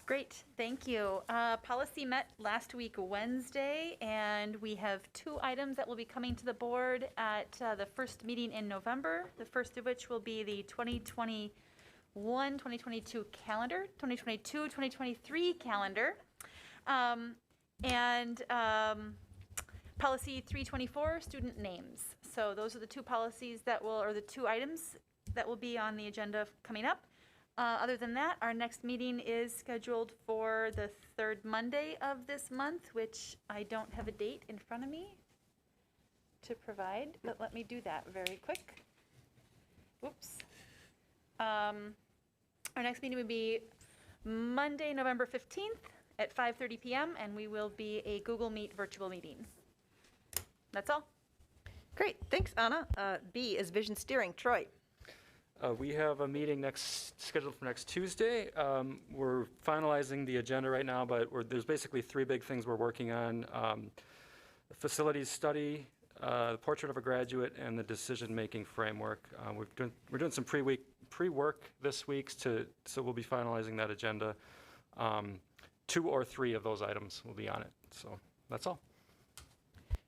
Great, thank you. Policy met last week Wednesday, and we have 2 items that will be coming to the board at the first meeting in November. The first of which will be the 2021-2022 calendar, 2022-2023 calendar, and policy 324, student names. So those are the 2 policies that will, or the 2 items that will be on the agenda coming up. Other than that, our next meeting is scheduled for the 3rd Monday of this month, which I don't have a date in front of me to provide, but let me do that very quick. Whoops. Our next meeting would be Monday, November 15th at 5:30 p.m., and we will be a Google Meet virtual meeting. That's all. Great, thanks, Anna. B is vision steering. Troy. We have a meeting scheduled for next Tuesday. We're finalizing the agenda right now, but there's basically three big things we're working on. The facilities study, the portrait of a graduate, and the decision-making framework. We're doing some pre-work this week, so we'll be finalizing that agenda. 2 or 3 of those items will be on it. So that's all.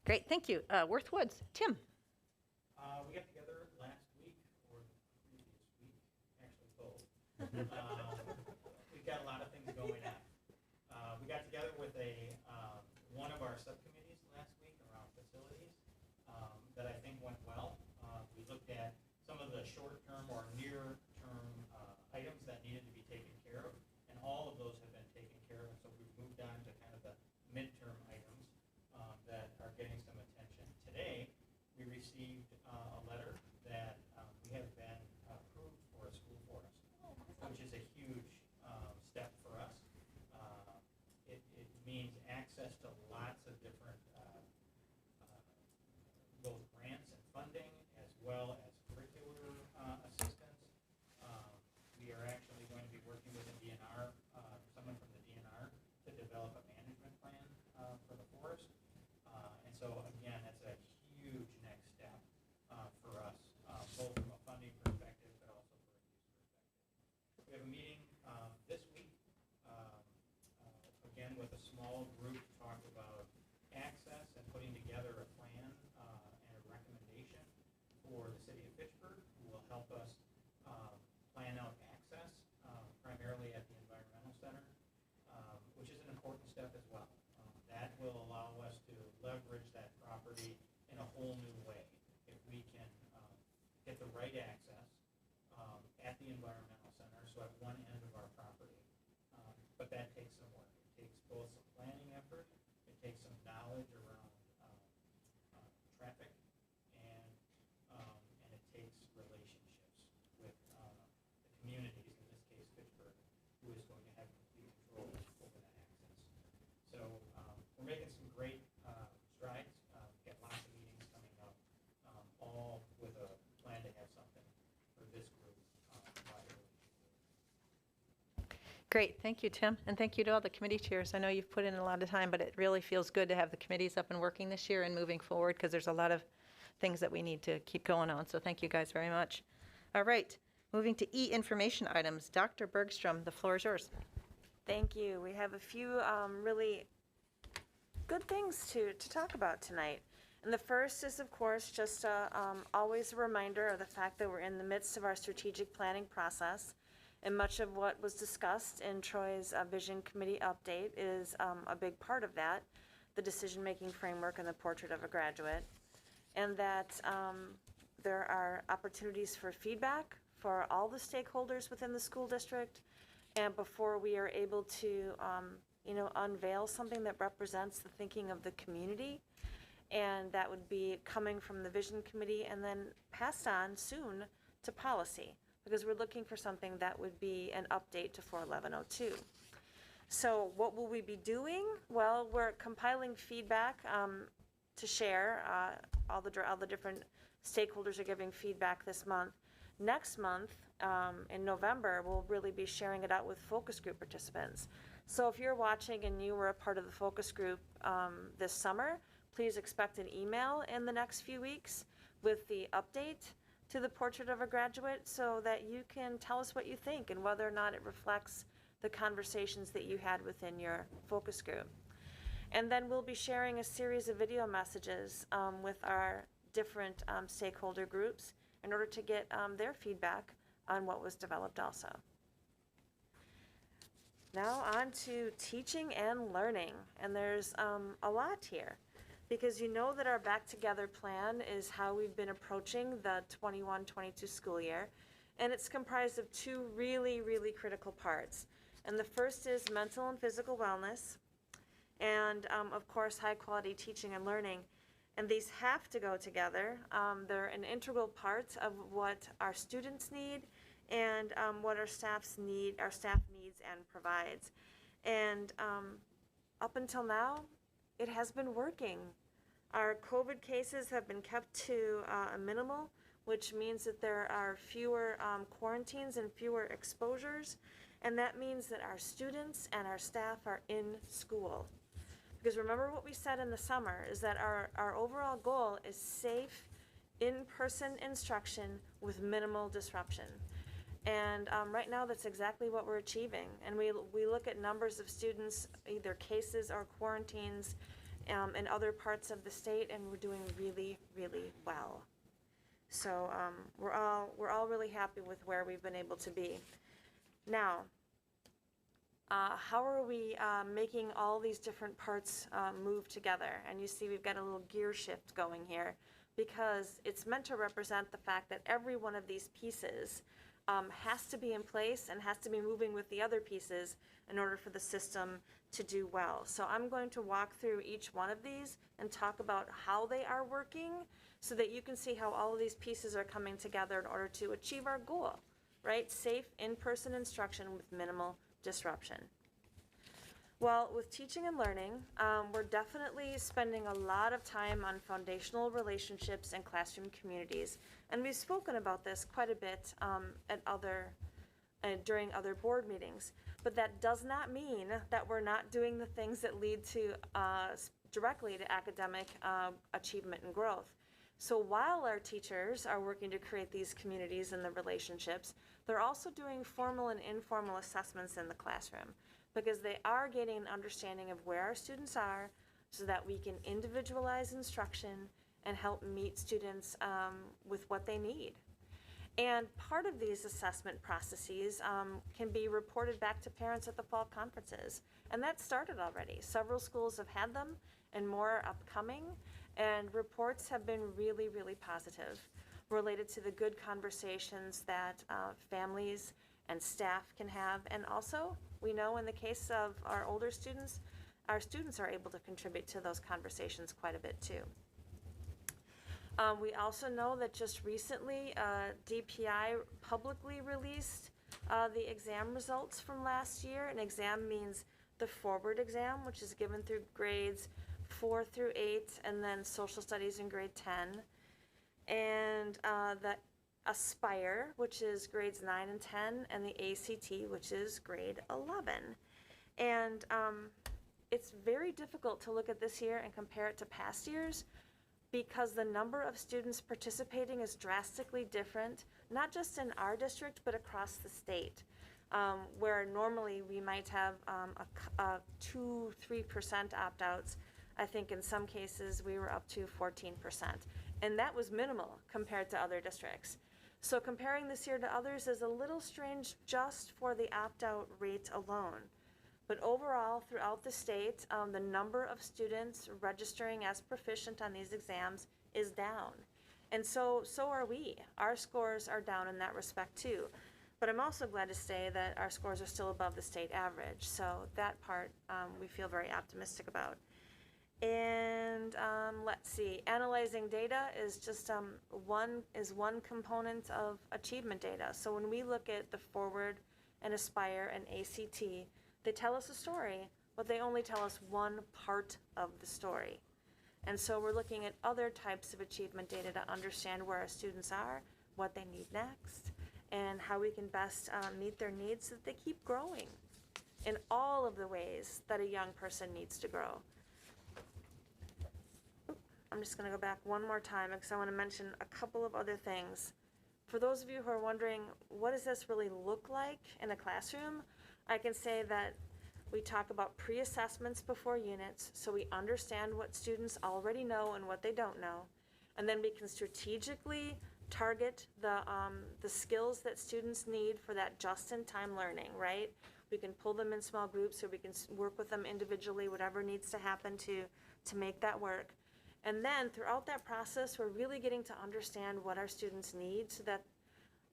Great, thank you. Worth Woods, Tim. We got together last week, or the previous week, actually both. We've got a lot of things going on. We got together with one of our subcommittees last week around facilities that I think went well. We looked at some of the short-term or near-term items that needed to be taken care of, and all of those have been taken care of. And so we've moved on to kind of the midterm items that are getting some attention. Today, we received a letter that we have been approved for a school forest, which is a huge step for us. It means access to lots of different both grants and funding, as well as curricular assistance. We are actually going to be working with a DNR, someone from the DNR, to develop a management plan for the forest. And so, again, that's a huge next step for us, both from a funding perspective, but also for a use perspective. We have a meeting this week, again, with a small group to talk about access and putting together a plan and a recommendation for the city of Fitchburg, who will help us plan out access, primarily at the environmental center, which is an important step as well. That will allow us to leverage that property in a whole new way if we can get the right access at the environmental center, so at one end of our property. But that takes some work. It takes both some planning effort, it takes some knowledge around traffic, and it takes relationships with the communities, in this case Fitchburg, who is going to have complete control over that access. So we're making some great strides. We've got lots of meetings coming up, all with a plan to have something for this group by early June. Great, thank you, Tim, and thank you to all the committee chairs. I know you've put in a lot of time, but it really feels good to have the committees up and working this year and moving forward, because there's a lot of things that we need to keep going on, so thank you guys very much. All right, moving to information items. Dr. Bergstrom, the floor is yours. Thank you. We have a few really good things to talk about tonight. And the first is, of course, just always a reminder of the fact that we're in the midst of our strategic planning process. And much of what was discussed in Troy's Vision Committee update is a big part of that, the decision-making framework and the portrait of a graduate. And that there are opportunities for feedback for all the stakeholders within the school district. And before we are able to, unveil something that represents the thinking of the community, and that would be coming from the Vision Committee and then passed on soon to policy, because we're looking for something that would be an update to 41102. So what will we be doing? Well, we're compiling feedback to share. All the different stakeholders are giving feedback this month. Next month, in November, we'll really be sharing it out with focus group participants. So if you're watching and you were a part of the focus group this summer, please expect an email in the next few weeks with the update to the portrait of a graduate, so that you can tell us what you think and whether or not it reflects the conversations that you had within your focus group. And then we'll be sharing a series of video messages with our different stakeholder groups in order to get their feedback on what was developed also. Now on to teaching and learning, and there's a lot here, because you know that our Back Together plan is how we've been approaching the 21-22 school year, and it's comprised of two really, really critical parts. And the first is mental and physical wellness, and of course, high quality teaching and learning. And these have to go together. They're an integral part of what our students need and what our staff needs and provides. And up until now, it has been working. Our COVID cases have been kept to a minimal. which means that there are fewer quarantines and fewer exposures. And that means that our students and our staff are in school. Because remember what we said in the summer is that our overall goal is safe, in-person instruction with minimal disruption. And right now, that's exactly what we're achieving. And we look at numbers of students, either cases or quarantines, in other parts of the state, and we're doing really, really well. So we're all really happy with where we've been able to be. Now, how are we making all these different parts move together? And you see we've got a little gear shift going here, because it's meant to represent the fact that every one of these pieces has to be in place and has to be moving with the other pieces in order for the system to do well. So I'm going to walk through each one of these and talk about how they are working so that you can see how all of these pieces are coming together in order to achieve our goal, right? Safe in-person instruction with minimal disruption. Well, with teaching and learning, we're definitely spending a lot of time on foundational relationships and classroom communities. And we've spoken about this quite a bit during other board meetings. But that does not mean that we're not doing the things that lead to directly to academic achievement and growth. So while our teachers are working to create these communities and the relationships, they're also doing formal and informal assessments in the classroom, because they are gaining an understanding of where our students are so that we can individualize instruction and help meet students with what they need. And part of these assessment processes can be reported back to parents at the fall conferences. And that started already. Several schools have had them and more are upcoming. And reports have been really, really positive related to the good conversations that families and staff can have. And also, we know in the case of our older students, our students are able to contribute to those conversations quite a bit too. We also know that just recently, DPI publicly released the exam results from last year. An exam means the forward exam, which is given through grades 4 through 8, and then social studies in grade 10. And the Aspire, which is grades 9 and 10, and the ACT, which is grade 11. And it's very difficult to look at this year and compare it to past years, because the number of students participating is drastically different, not just in our district, but across the state, where normally we might have 2-3% opt-outs. I think in some cases we were up to 14%, and that was minimal compared to other districts. So comparing this year to others is a little strange just for the opt-out rate alone. But overall, throughout the state, the number of students registering as proficient on these exams is down. And so are we. Our scores are down in that respect too. But I'm also glad to say that our scores are still above the state average. So that part we feel very optimistic about. And let's see, analyzing data is just one component of achievement data. So when we look at the Forward and Aspire and ACT, they tell us a story, but they only tell us one part of the story. And so we're looking at other types of achievement data to understand where our students are, what they need next, and how we can best meet their needs so that they keep growing in all of the ways that a young person needs to grow. I'm just going to go back one more time because I want to mention a couple of other things. For those of you who are wondering, what does this really look like in a classroom? I can say that we talk about pre-assessments before units, so we understand what students already know and what they don't know. And then we can strategically target the skills that students need for that just-in-time learning, right? We can pull them in small groups, so we can work with them individually, whatever needs to happen to make that work. And then throughout that process, we're really getting to understand what our students need so that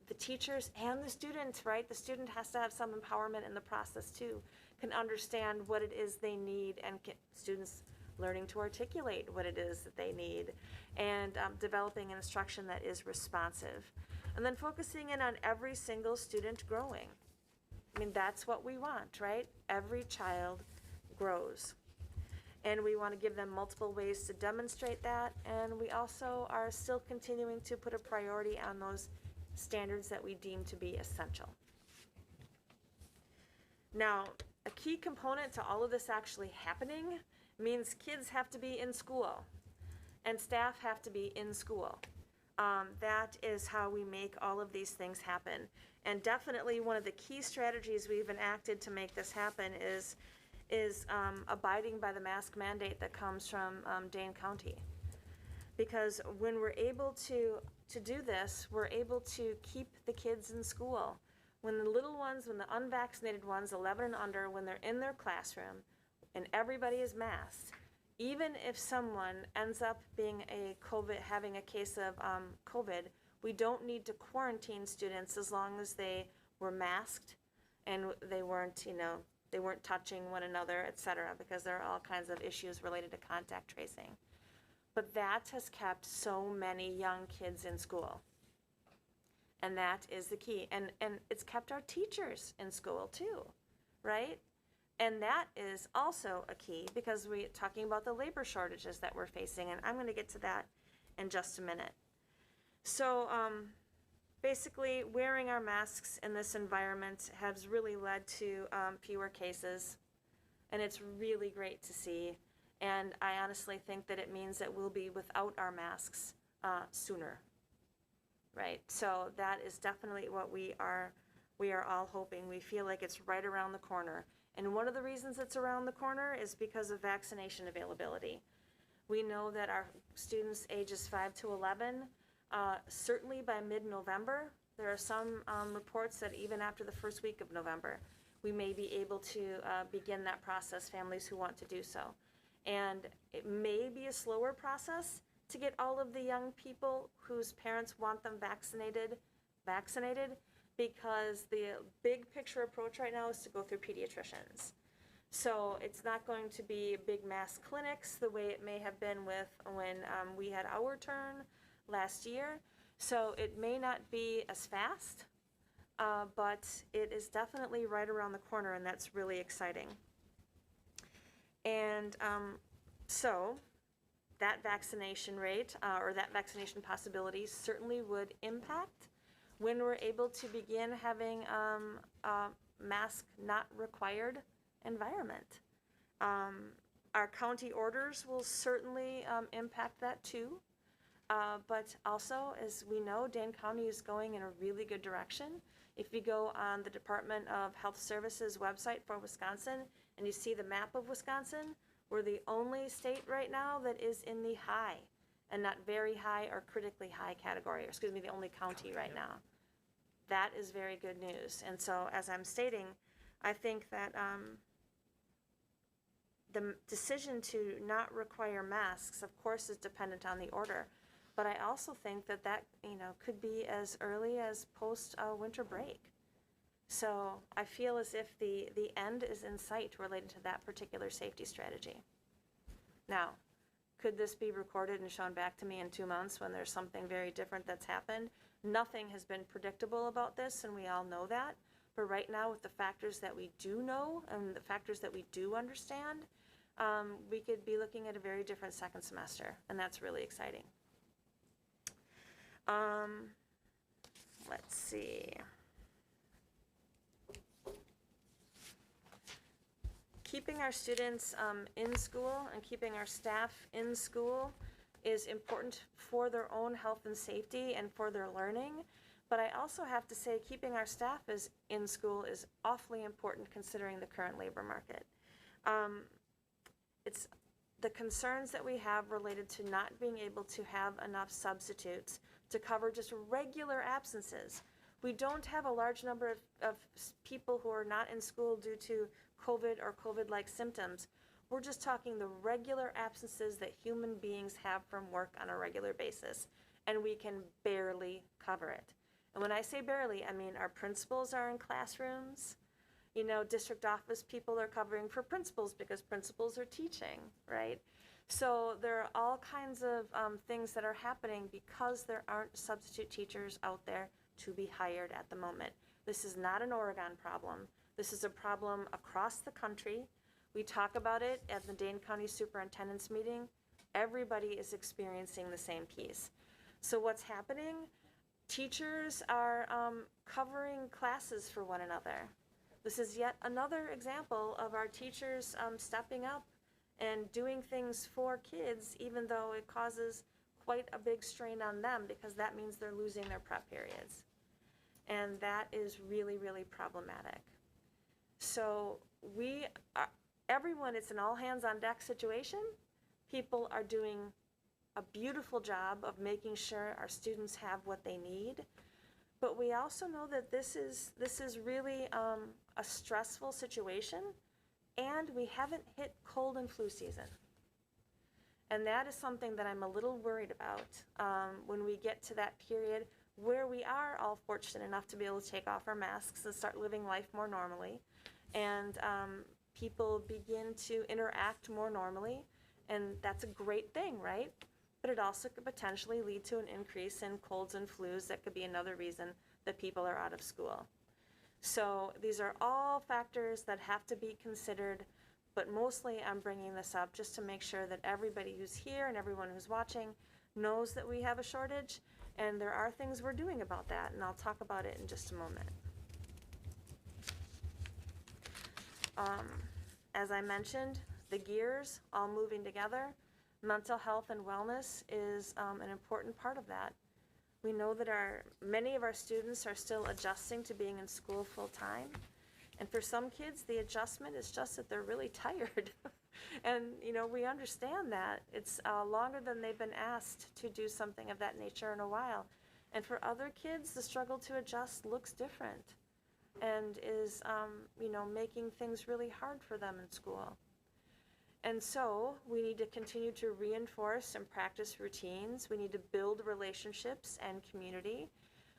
the teachers and the students, right? The student has to have some empowerment in the process too, can understand what it is they need, and students learning to articulate what it is that they need, and developing an instruction that is responsive. And then focusing in on every single student growing. I mean, that's what we want, right? Every child grows. And we want to give them multiple ways to demonstrate that. And we also are still continuing to put a priority on those standards that we deem to be essential. Now, a key component to all of this actually happening means kids have to be in school and staff have to be in school. That is how we make all of these things happen. And definitely one of the key strategies we've enacted to make this happen is abiding by the mask mandate that comes from Dane County. Because when we're able to do this, we're able to keep the kids in school. When the little ones, when the unvaccinated ones, 11 and under, when they're in their classroom and everybody is masked, even if someone ends up being having a case of COVID, we don't need to quarantine students as long as they were masked and they weren't, they weren't touching one another, et cetera, because there are all kinds of issues related to contact tracing. But that has kept so many young kids in school. And that is the key. And it's kept our teachers in school too, right? And that is also a key because we're talking about the labor shortages that we're facing, and I'm going to get to that in just a minute. So basically, wearing our masks in this environment has really led to fewer cases, and it's really great to see. And I honestly think that it means that we'll be without our masks sooner, right? So that is definitely what we are all hoping. We feel like it's right around the corner. And one of the reasons it's around the corner is because of vaccination availability. We know that our students ages 5 to 11, certainly by mid-November, there are some reports that even after the first week of November, we may be able to begin that process, families who want to do so. And it may be a slower process to get all of the young people whose parents want them vaccinated, because the big picture approach right now is to go through pediatricians. So it's not going to be big mass clinics the way it may have been when we had our turn last year. So it may not be as fast, but it is definitely right around the corner, and that's really exciting. And so that vaccination rate or that vaccination possibility certainly would impact when we're able to begin having a mask not required environment. Our county orders will certainly impact that too. But also, as we know, Dane County is going in a really good direction. If you go on the Department of Health Services website for Wisconsin and you see the map of Wisconsin, we're the only state right now that is in the high and not very high or critically high category, or excuse me, the only county right now. That is very good news. And so, as I'm stating, I think that the decision to not require masks, of course, is dependent on the order. But I also think that could be as early as post winter break. So I feel as if the end is in sight related to that particular safety strategy. Now, could this be recorded and shown back to me in 2 months when there's something very different that's happened? Nothing has been predictable about this, and we all know that. But right now, with the factors that we do know and the factors that we do understand, we could be looking at a very different second semester, and that's really exciting. Let's see. Keeping our students in school and keeping our staff in school is important for their own health and safety and for their learning. But I also have to say keeping our staff in school is awfully important considering the current labor market. It's the concerns that we have related to not being able to have enough substitutes to cover just regular absences. We don't have a large number of people who are not in school due to COVID or COVID-like symptoms. We're just talking the regular absences that human beings have from work on a regular basis, and we can barely cover it. And when I say barely, I mean our principals are in classrooms. District office people are covering for principals because principals are teaching, right? So there are all kinds of things that are happening because there aren't substitute teachers out there to be hired at the moment. This is not an Oregon problem. This is a problem across the country. We talk about it at the Dane County Superintendent's meeting. Everybody is experiencing the same piece. So what's happening? Teachers are covering classes for one another. This is yet another example of our teachers stepping up and doing things for kids, even though it causes quite a big strain on them, because that means they're losing their prep periods. And that is really, really problematic. So everyone, it's an all hands on deck situation. People are doing a beautiful job of making sure our students have what they need. But we also know that this is really a stressful situation, and we haven't hit cold and flu season. And that is something that I'm a little worried about when we get to that period where we are all fortunate enough to be able to take off our masks and start living life more normally. And people begin to interact more normally, and that's a great thing, right? But it also could potentially lead to an increase in colds and flus. That could be another reason that people are out of school. So these are all factors that have to be considered, but mostly I'm bringing this up just to make sure that everybody who's here and everyone who's watching knows that we have a shortage, and there are things we're doing about that, and I'll talk about it in just a moment. As I mentioned, the gears all moving together. Mental health and wellness is an important part of that. We know that many of our students are still adjusting to being in school full time. And for some kids, the adjustment is just that they're really tired. And, we understand that. It's longer than they've been asked to do something of that nature in a while. And for other kids, the struggle to adjust looks different and is, making things really hard for them in school. And so we need to continue to reinforce and practice routines. We need to build relationships and community.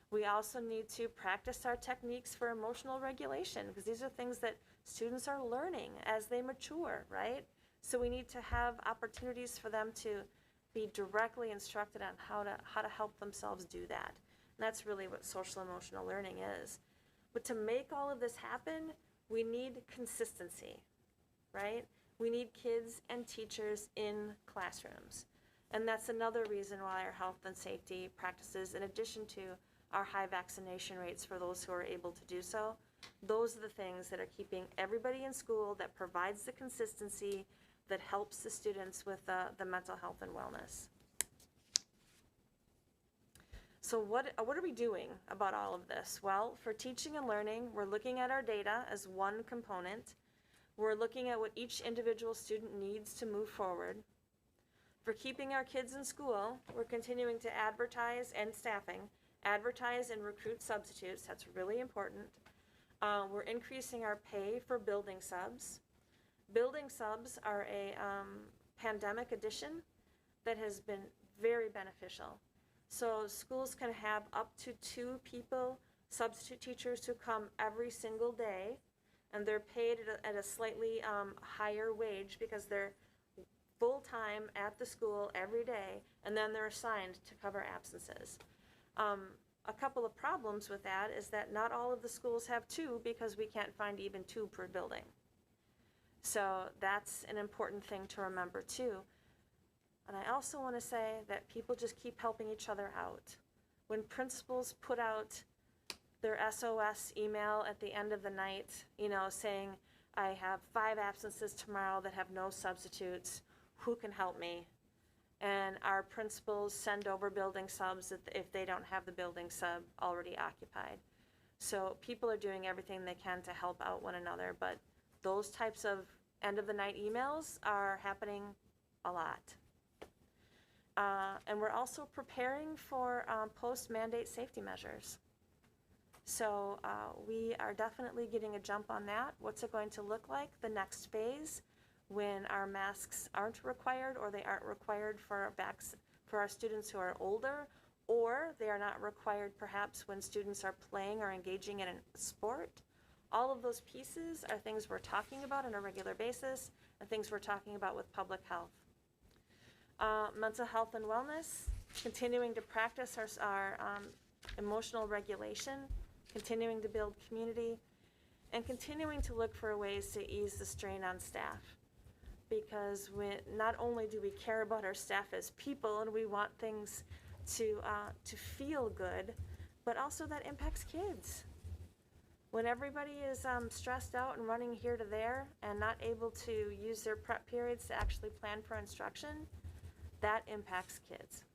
We also need to practice our techniques for emotional regulation, because these are things that students are learning as they mature, right? So we need to have opportunities for them to be directly instructed on how to help themselves do that. And that's really what social emotional learning is. But to make all of this happen, we need consistency, right? We need kids and teachers in classrooms. And that's another reason why our health and safety practices, in addition to our high vaccination rates for those who are able to do so, those are the things that are keeping everybody in school, that provides the consistency, that helps the students with the mental health and wellness. So what are we doing about all of this? Well, for teaching and learning, we're looking at our data as one component. We're looking at what each individual student needs to move forward. For keeping our kids in school, we're continuing to advertise and advertise and recruit substitutes. That's really important. We're increasing our pay for building subs. Building subs are a pandemic addition that has been very beneficial. So schools can have up to 2 people, substitute teachers, who come every single day, and they're paid at a slightly higher wage because they're full-time at the school every day, and then they're assigned to cover absences. A couple of problems with that is that not all of the schools have 2, because we can't find even 2 per building. So that's an important thing to remember too. And I also want to say that people just keep helping each other out. When principals put out their SOS email at the end of the night, saying, I have 5 absences tomorrow that have no substitutes, who can help me? And our principals send over building subs if they don't have the building sub already occupied. So people are doing everything they can to help out one another, but those types of end of the night emails are happening a lot. And we're also preparing for post-mandate safety measures. So we are definitely getting a jump on that. What's it going to look like the next phase when our masks aren't required, or they aren't required for our students who are older, or they are not required perhaps when students are playing or engaging in a sport? All of those pieces are things we're talking about on a regular basis, and things we're talking about with public health. Mental health and wellness, continuing to practice our emotional regulation, continuing to build community, and continuing to look for ways to ease the strain on staff. Because not only do we care about our staff as people and we want things to feel good, but also that impacts kids. When everybody is stressed out and running here to there and not able to use their prep periods to actually plan for instruction, that impacts kids.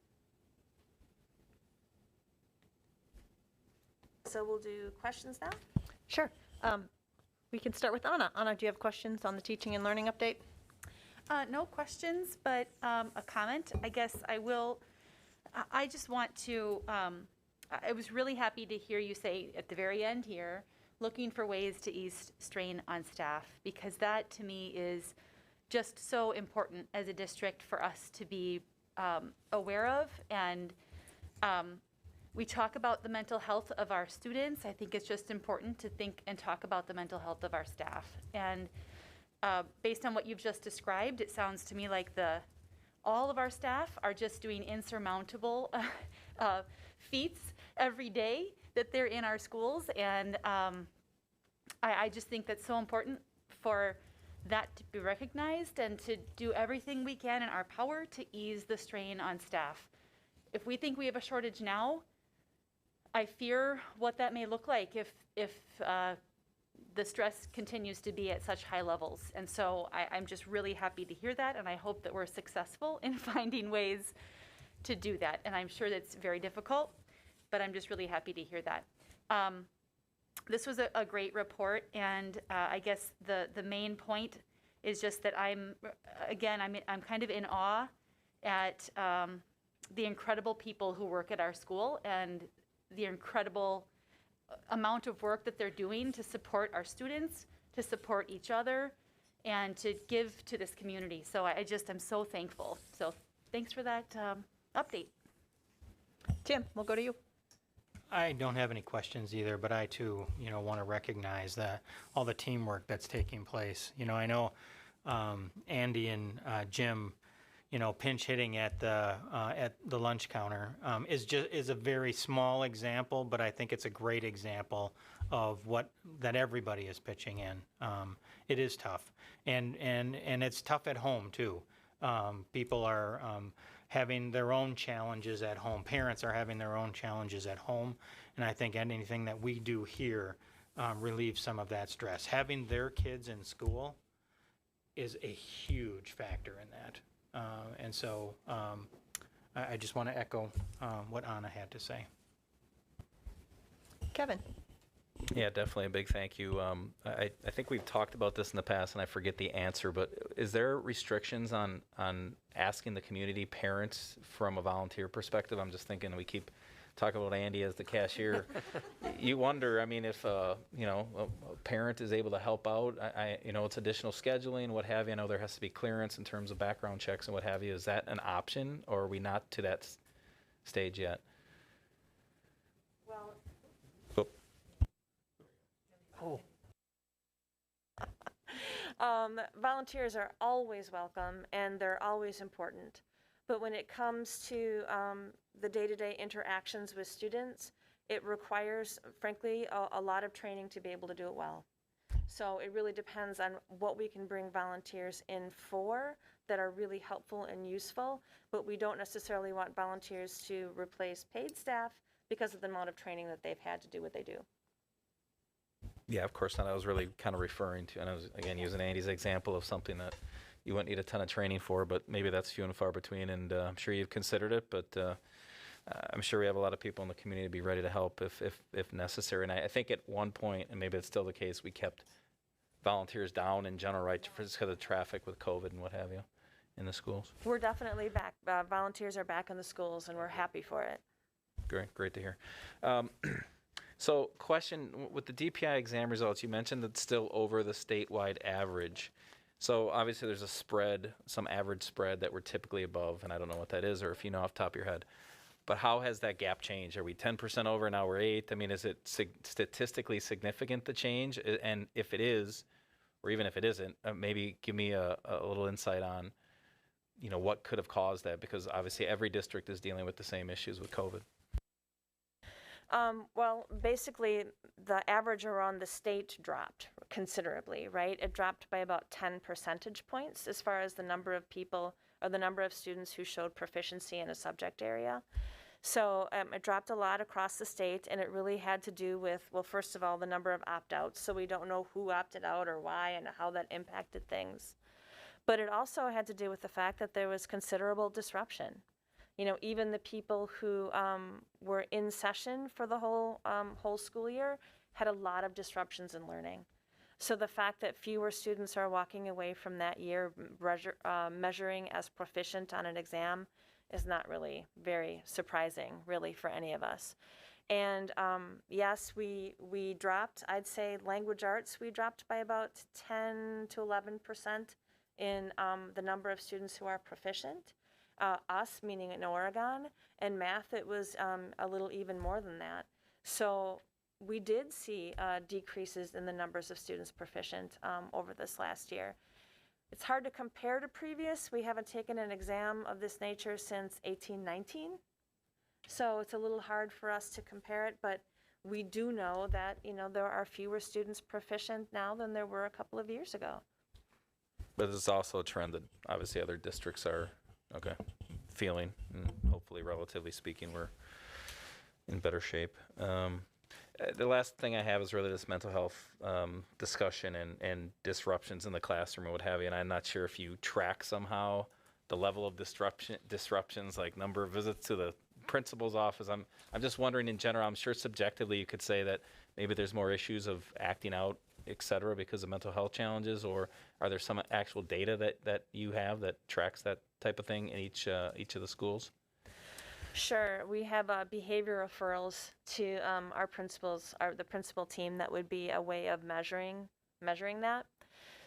So we'll do questions now. Sure. We can start with Anna. Anna, do you have questions on the teaching and learning update? No questions, but a comment. I guess I just want to, I was really happy to hear you say at the very end here, looking for ways to ease strain on staff, because that to me is just so important as a district for us to be aware of. And we talk about the mental health of our students. I think it's just important to think and talk about the mental health of our staff. And based on what you've just described, it sounds to me like all of our staff are just doing insurmountable feats every day that they're in our schools. And I just think that's so important for that to be recognized and to do everything we can in our power to ease the strain on staff. If we think we have a shortage now, I fear what that may look like if the stress continues to be at such high levels. And so I'm just really happy to hear that, and I hope that we're successful in finding ways to do that. And I'm sure that's very difficult, but I'm just really happy to hear that. This was a great report, and I guess the main point is just that I'm kind of in awe at the incredible people who work at our school and the incredible amount of work that they're doing to support our students, to support each other, and to give to this community. So I'm so thankful. So thanks for that update. Tim, we'll go to you. I don't have any questions either, but I too, want to recognize all the teamwork that's taking place. I know Andy and Jim, pinch hitting at the lunch counter is a very small example, but I think it's a great example of that everybody is pitching in. It is tough, and it's tough at home too. People are having their own challenges at home. Parents are having their own challenges at home, and I think anything that we do here relieves some of that stress. Having their kids in school is a huge factor in that. And so I just want to echo what Anna had to say. Kevin. Yeah, definitely a big thank you. I think we've talked about this in the past, and I forget the answer, but is there restrictions on asking the community parents from a volunteer perspective? I'm just thinking we keep talking about Andy as the cashier. You wonder, if a parent is able to help out, it's additional scheduling, what have you. I know there has to be clearance in terms of background checks and what have you. Is that an option, or are we not to that stage yet? Well, volunteers are always welcome and they're always important. But when it comes to the day-to-day interactions with students, it requires, frankly, a lot of training to be able to do it well. So it really depends on what we can bring volunteers in for that are really helpful and useful, but we don't necessarily want volunteers to replace paid staff because of the amount of training that they've had to do what they do. Yeah, of course not. I was really kind of referring to, and I was, again, using Andy's example of something that you wouldn't need a ton of training for, but maybe that's few and far between, and I'm sure you've considered it, but I'm sure we have a lot of people in the community to be ready to help if necessary. And I think at one point, and maybe it's still the case, we kept volunteers down in general, right, because of the traffic with COVID and what have you in the schools. We're definitely back. Volunteers are back in the schools, and we're happy for it. Great to hear. So question, with the DPI exam results, you mentioned it's still over the statewide average. So obviously there's a spread, some average spread that we're typically above, and I don't know what that is, or if you know off the top of your head. But how has that gap changed? Are we 10% over, now we're 8? I mean, is it statistically significant, the change? And if it is, or even if it isn't, maybe give me a little insight on, what could have caused that, because obviously every district is dealing with the same issues with COVID. Well, basically, the average around the state dropped considerably, right? It dropped by about 10 percentage points as far as the number of people or the number of students who showed proficiency in a subject area. So it dropped a lot across the state, and it really had to do with, well, first of all, the number of opt-outs. So we don't know who opted out or why and how that impacted things. But it also had to do with the fact that there was considerable disruption. You know, even the people who were in session for the whole school year had a lot of disruptions in learning. So the fact that fewer students are walking away from that year measuring as proficient on an exam is not really very surprising, really, for any of us. And yes, we dropped, I'd say language arts, we dropped by about 10 to 11% in the number of students who are proficient. Us, meaning in Oregon, and math, it was a little even more than that. So we did see decreases in the numbers of students proficient over this last year. It's hard to compare to previous. We haven't taken an exam of this nature since 1819. So it's a little hard for us to compare it, but we do know that, you know, there are fewer students proficient now than there were a couple of years ago. But there's also a trend that obviously other districts are feeling, and hopefully, relatively speaking, we're in better shape. The last thing I have is really this mental health discussion and disruptions in the classroom and what have you. And I'm not sure if you track somehow the level of disruptions, like number of visits to the principal's office. I'm just wondering in general. I'm sure subjectively you could say that maybe there's more issues of acting out, et cetera, because of mental health challenges, or are there some actual data that you have that tracks that type of thing in each of the schools? Sure, we have behavior referrals to our principals, the principal team. That would be a way of measuring that.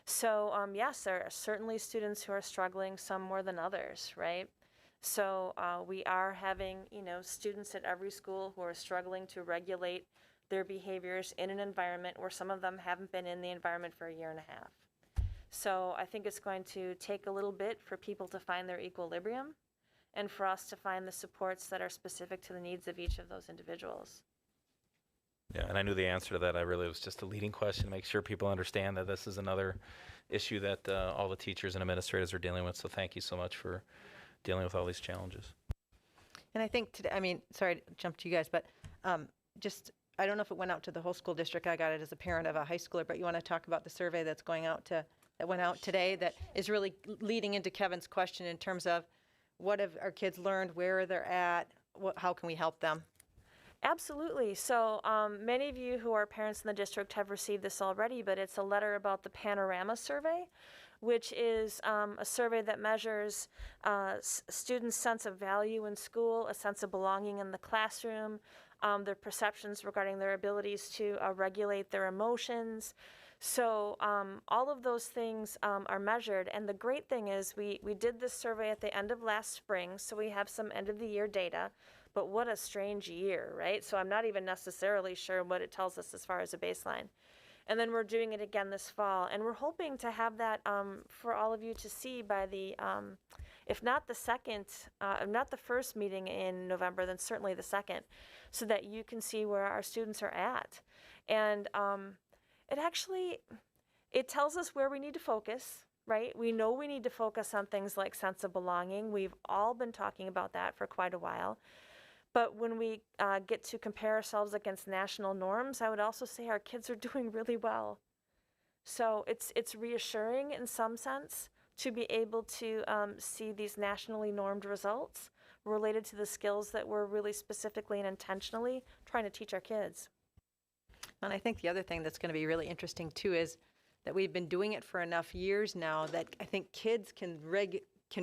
So yes, there are certainly students who are struggling, some more than others, right? So we are having, you know, students at every school who are struggling to regulate their behaviors in an environment where some of them haven't been in the environment for a year and a half. So I think it's going to take a little bit for people to find their equilibrium and for us to find the supports that are specific to the needs of each of those individuals. Yeah, and I knew the answer to that. I really was just a leading question to make sure people understand that this is another issue that all the teachers and administrators are dealing with. So thank you so much for dealing with all these challenges. And I think today, I mean, sorry to jump to you guys, but just, I don't know if it went out to the whole school district. I got it as a parent of a high schooler, but you want to talk about the survey that went out today that is really leading into Kevin's question in terms of what have our kids learned, where they're at, how can we help them? Absolutely. So many of you who are parents in the district have received this already, but it's a letter about the Panorama Survey, which is a survey that measures students' sense of value in school, a sense of belonging in the classroom, their perceptions regarding their abilities to regulate their emotions. So all of those things are measured. And the great thing is we did this survey at the end of last spring, so we have some end of the year data. But what a strange year, right? So I'm not even necessarily sure what it tells us as far as a baseline. And then we're doing it again this fall. And we're hoping to have that for all of you to see by the, if not the second, not the first meeting in November, then certainly the second, so that you can see where our students are at. And it tells us where we need to focus, right? We know we need to focus on things like sense of belonging. We've all been talking about that for quite a while. But when we get to compare ourselves against national norms, I would also say our kids are doing really well. So it's reassuring in some sense to be able to see these nationally normed results related to the skills that we're really specifically and intentionally trying to teach our kids. And I think the other thing that's going to be really interesting too is that we've been doing it for enough years now that I think kids can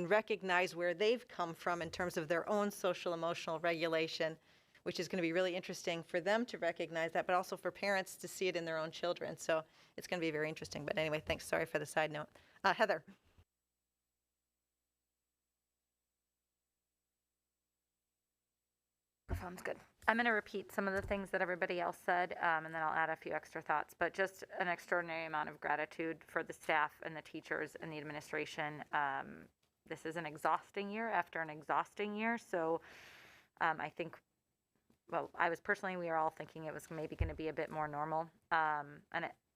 recognize where they've come from in terms of their own social emotional regulation, which is going to be really interesting for them to recognize that, but also for parents to see it in their own children. So it's going to be very interesting. But anyway, thanks. Sorry for the side note. Heather. Sounds good. I'm going to repeat some of the things that everybody else said, and then I'll add a few extra thoughts. But just an extraordinary amount of gratitude for the staff and the teachers and the administration. This is an exhausting year after an exhausting year. So I think well, we were all thinking it was maybe going to be a bit more normal.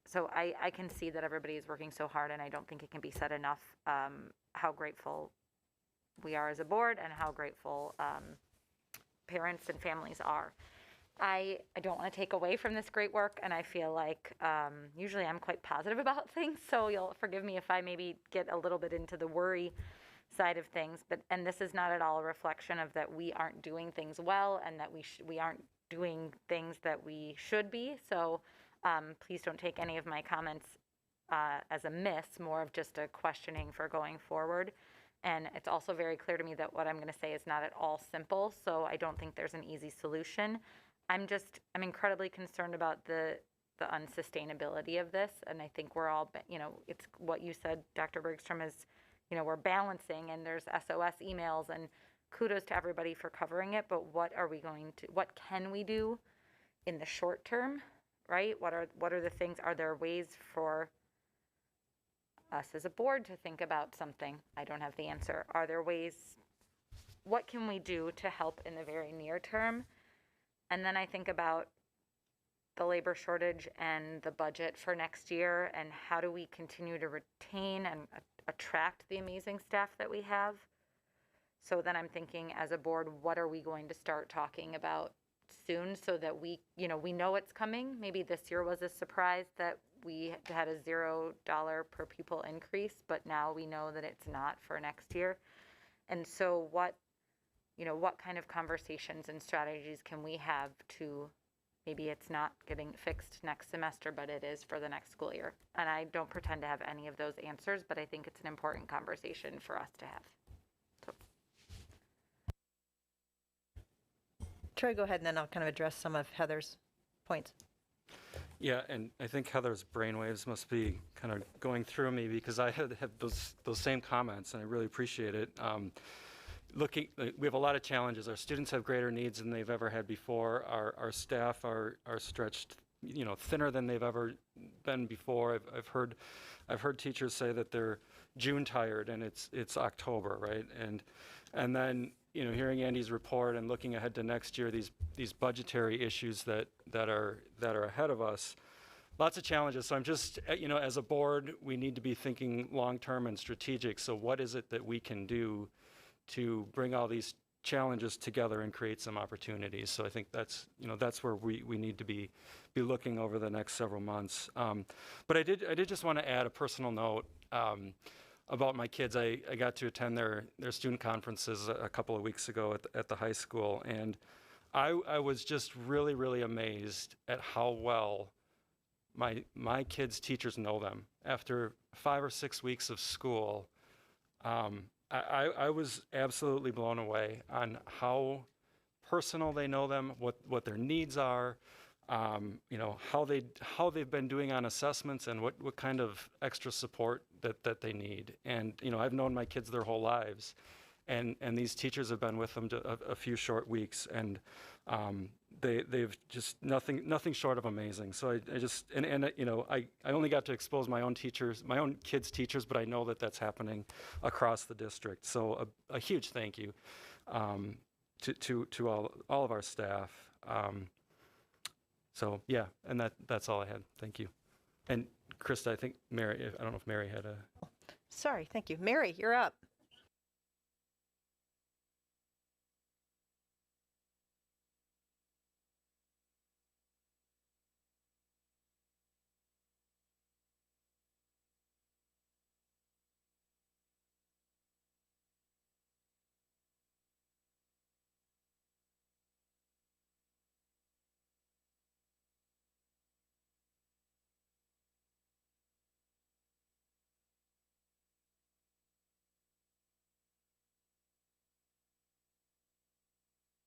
So I can see that everybody is working so hard, and I don't think it can be said enough how grateful we are as a board and how grateful parents and families are. I don't want to take away from this great work, and I feel like usually I'm quite positive about things, so you'll forgive me if I maybe get a little bit into the worry side of things. And this is not at all a reflection of that we aren't doing things well and that we aren't doing things that we should be. So please don't take any of my comments as a miss, more of just a questioning for going forward. And it's also very clear to me that what I'm going to say is not at all simple, so I don't think there's an easy solution. I'm incredibly concerned about the unsustainability of this, and I think we're all, it's what you said, Dr. Bergstrom, is, we're balancing, and there's SOS emails, and kudos to everybody for covering it, but what can we do in the short term, right? What are the things, are there ways for us as a board to think about something? I don't have the answer. Are there ways, what can we do to help in the very near term? And then I think about the labor shortage and the budget for next year, and how do we continue to retain and attract the amazing staff that we have? So then I'm thinking, as a board, what are we going to start talking about soon so that we know it's coming? Maybe this year was a surprise that we had a $0 per pupil increase, but now we know that it's not for next year. And so what kind of conversations and strategies can we have to, maybe it's not getting fixed next semester, but it is for the next school year? And I don't pretend to have any of those answers, but I think it's an important conversation for us to have. So. Troy, go ahead, and then I'll kind of address some of Heather's points. Yeah, and I think Heather's brainwaves must be kind of going through me, because I had those same comments, and I really appreciate it. We have a lot of challenges. Our students have greater needs than they've ever had before. Our staff are stretched, thinner than they've ever been before. I've heard teachers say that they're June tired, and it's October, right? And then hearing Andy's report and looking ahead to next year, these budgetary issues that are ahead of us, lots of challenges. So I'm just, as a board, we need to be thinking long-term and strategic. So what is it that we can do to bring all these challenges together and create some opportunities? So I think that's where we need to be looking over the next several months. But I did just want to add a personal note about my kids. I got to attend their student conferences a couple of weeks ago at the high school, and I was just really, really amazed at how well my kids' teachers know them. After 5 or 6 weeks of school, I was absolutely blown away on how personal they know them, what their needs are, how they've been doing on assessments, and what kind of extra support that they need. And I've known my kids their whole lives, and these teachers have been with them a few short weeks, and they've just nothing short of amazing. So I only got to expose my own kids' teachers, but I know that that's happening across the district. So a huge thank you to all of our staff. So yeah, and that's all I had. Thank you. And Krista, I think Mary, I don't know if Mary had a... Sorry, thank you. Mary, you're up.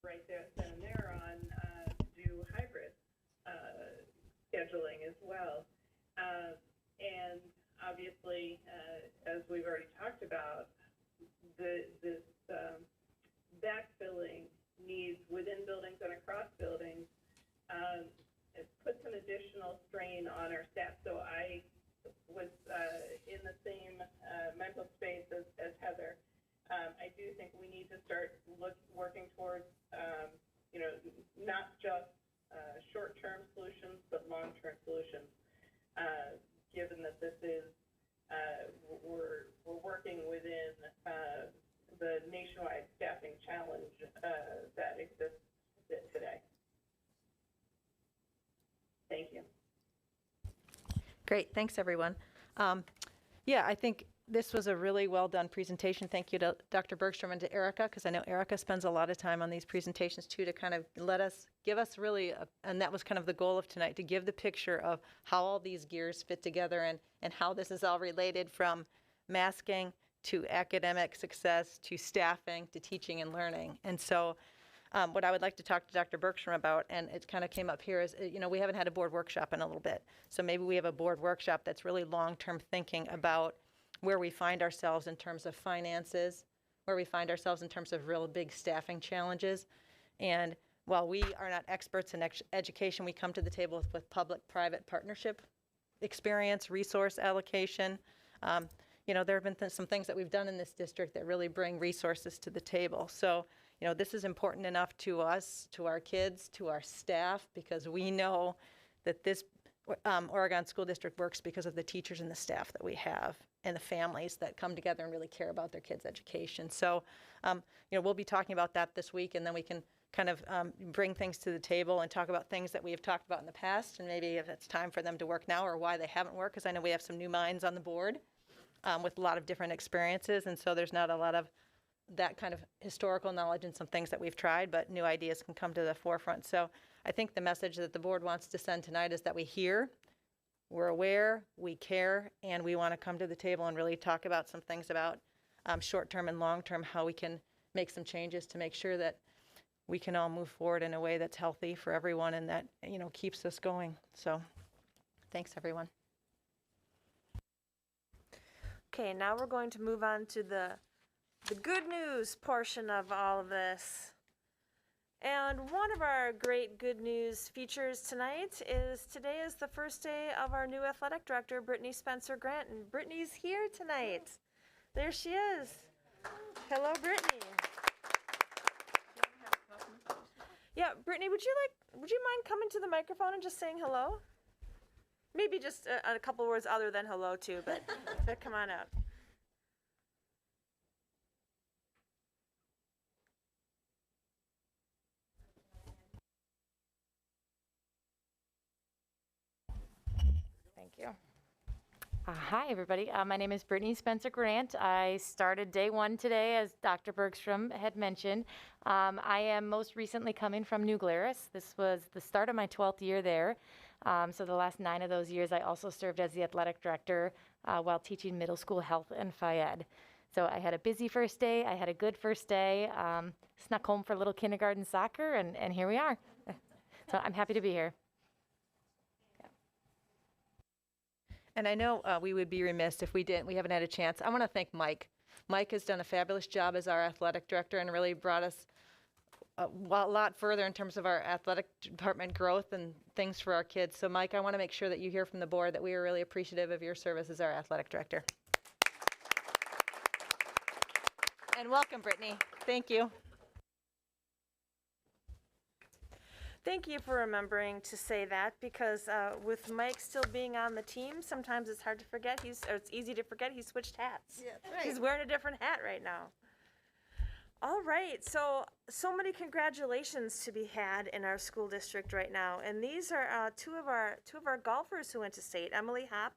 right there, then and there on do hybrid scheduling as well. And obviously, as we've already talked about, this backfilling needs within buildings and across buildings it puts an additional strain on our staff. So I was in the same mental space as Heather. I do think we need to start working towards, not within the nationwide staffing challenge that exists today. Thank you. Great, thanks, everyone. Yeah, I think this was a really well-done presentation. Thank you to Dr. Bergstrom and to Erica, because I know Erica spends a lot of time on these presentations too, to kind of give us really, and that was kind of the goal of tonight, to give the picture of how all these gears fit together and how this is all related, from masking to academic success to staffing to teaching and learning. And so what I would like to talk to Dr. Bergstrom about, and it kind of came up here, is, we haven't had a board workshop in a little bit. So maybe we have a board workshop that's really long-term thinking about where we find ourselves in terms of finances, where we find ourselves in terms of real big staffing challenges. And while we are not experts in education, we come to the table with public-private partnership experience, resource allocation. There have been some things that we've done in this district that really bring resources to the table. So, this is important enough to us, to our kids, to our staff, because we know that this Oregon School District works because of the teachers and the staff that we have and the families that come together and really care about their kids' education. So, we'll be talking about that this week, and then we can kind of bring things to the table and talk about things that we have talked about in the past, and maybe if it's time for them to work now or why they haven't worked, because I know we have some new minds on the board with a lot of different experiences, and so there's not a lot of that kind of historical knowledge and some things that we've tried, but new ideas can come to the forefront. So I think the message that the board wants to send tonight is that we hear, we're aware, we care, and we want to come to the table and really talk about some things about short-term and long-term, how we can make some changes to make sure that we can all move forward in a way that's healthy for everyone and that, keeps us going. So thanks, everyone. Okay, now we're going to move on to the good news portion of all of this. And one of our great good news features tonight is today is the first day of our new athletic director, Brittany Spencer Grant, and Brittany's here tonight. There she is. Hello, Brittany. Yeah, Brittany, would you mind coming to the microphone and just saying hello? Maybe just a couple words other than hello too, but come on up. Thank you. Hi, everybody. My name is Brittany Spencer Grant. I started day one today, as Dr. Bergstrom had mentioned. I am most recently coming from New Glarus. This was the start of my 12th year there. So the last 9 of those years, I also served as the athletic director while teaching middle school health in Fayette. So I had a busy first day. I had a good first day. Snuck home for a little kindergarten soccer, and here we are. So I'm happy to be here. And I know we would be remiss if we haven't had a chance. I want to thank Mike. Mike has done a fabulous job as our athletic director and really brought us a lot further in terms of our athletic department growth and things for our kids. So Mike, I want to make sure that you hear from the board that we are really appreciative of your service as our athletic director. And welcome, Brittany. Thank you. Thank you for remembering to say that, because with Mike still being on the team, sometimes it's hard to forget it's easy to forget he switched hats. Yeah, that's right. He's wearing a different hat right now. All right, so many congratulations to be had in our school district right now, and these are two of our golfers who went to state. Emily Hopp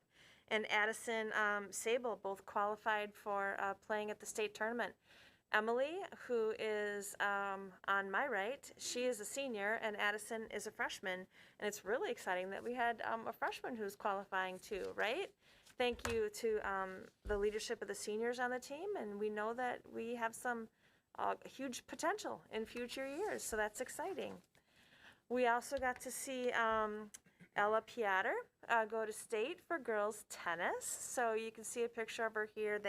and Addison Sable both qualified for playing at the state tournament. Emily, who is on my right, she is a senior, and Addison is a freshman. And it's really exciting that we had a freshman who's qualifying too, right? Thank you to the leadership of the seniors on the team, and we know that we have some huge potential in future years, so that's exciting. We also got to see Ella Piatter go to state for girls tennis. So you can see a picture of her here.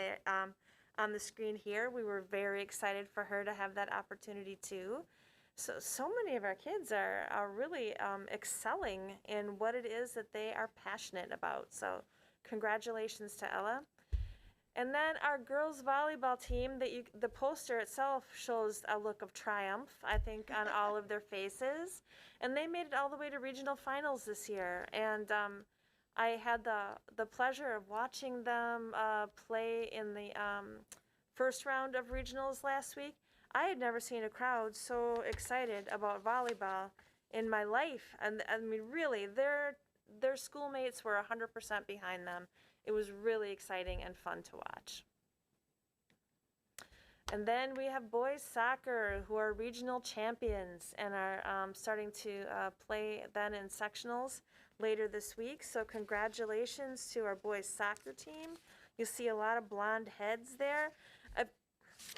On the screen here. We were very excited for her to have that opportunity too. So many of our kids are really excelling in what it is that they are passionate about. So congratulations to Ella. And then our girls volleyball team, the poster itself shows a look of triumph, I think, on all of their faces. And they made it all the way to regional finals this year. And I had the pleasure of watching them play in the first round of regionals last week. I had never seen a crowd so excited about volleyball in my life. And I mean, really, their schoolmates were 100% behind them. It was really exciting and fun to watch. And then we have boys soccer, who are regional champions and are starting to play then in sectionals later this week. So congratulations to our boys soccer team. You see a lot of blonde heads there.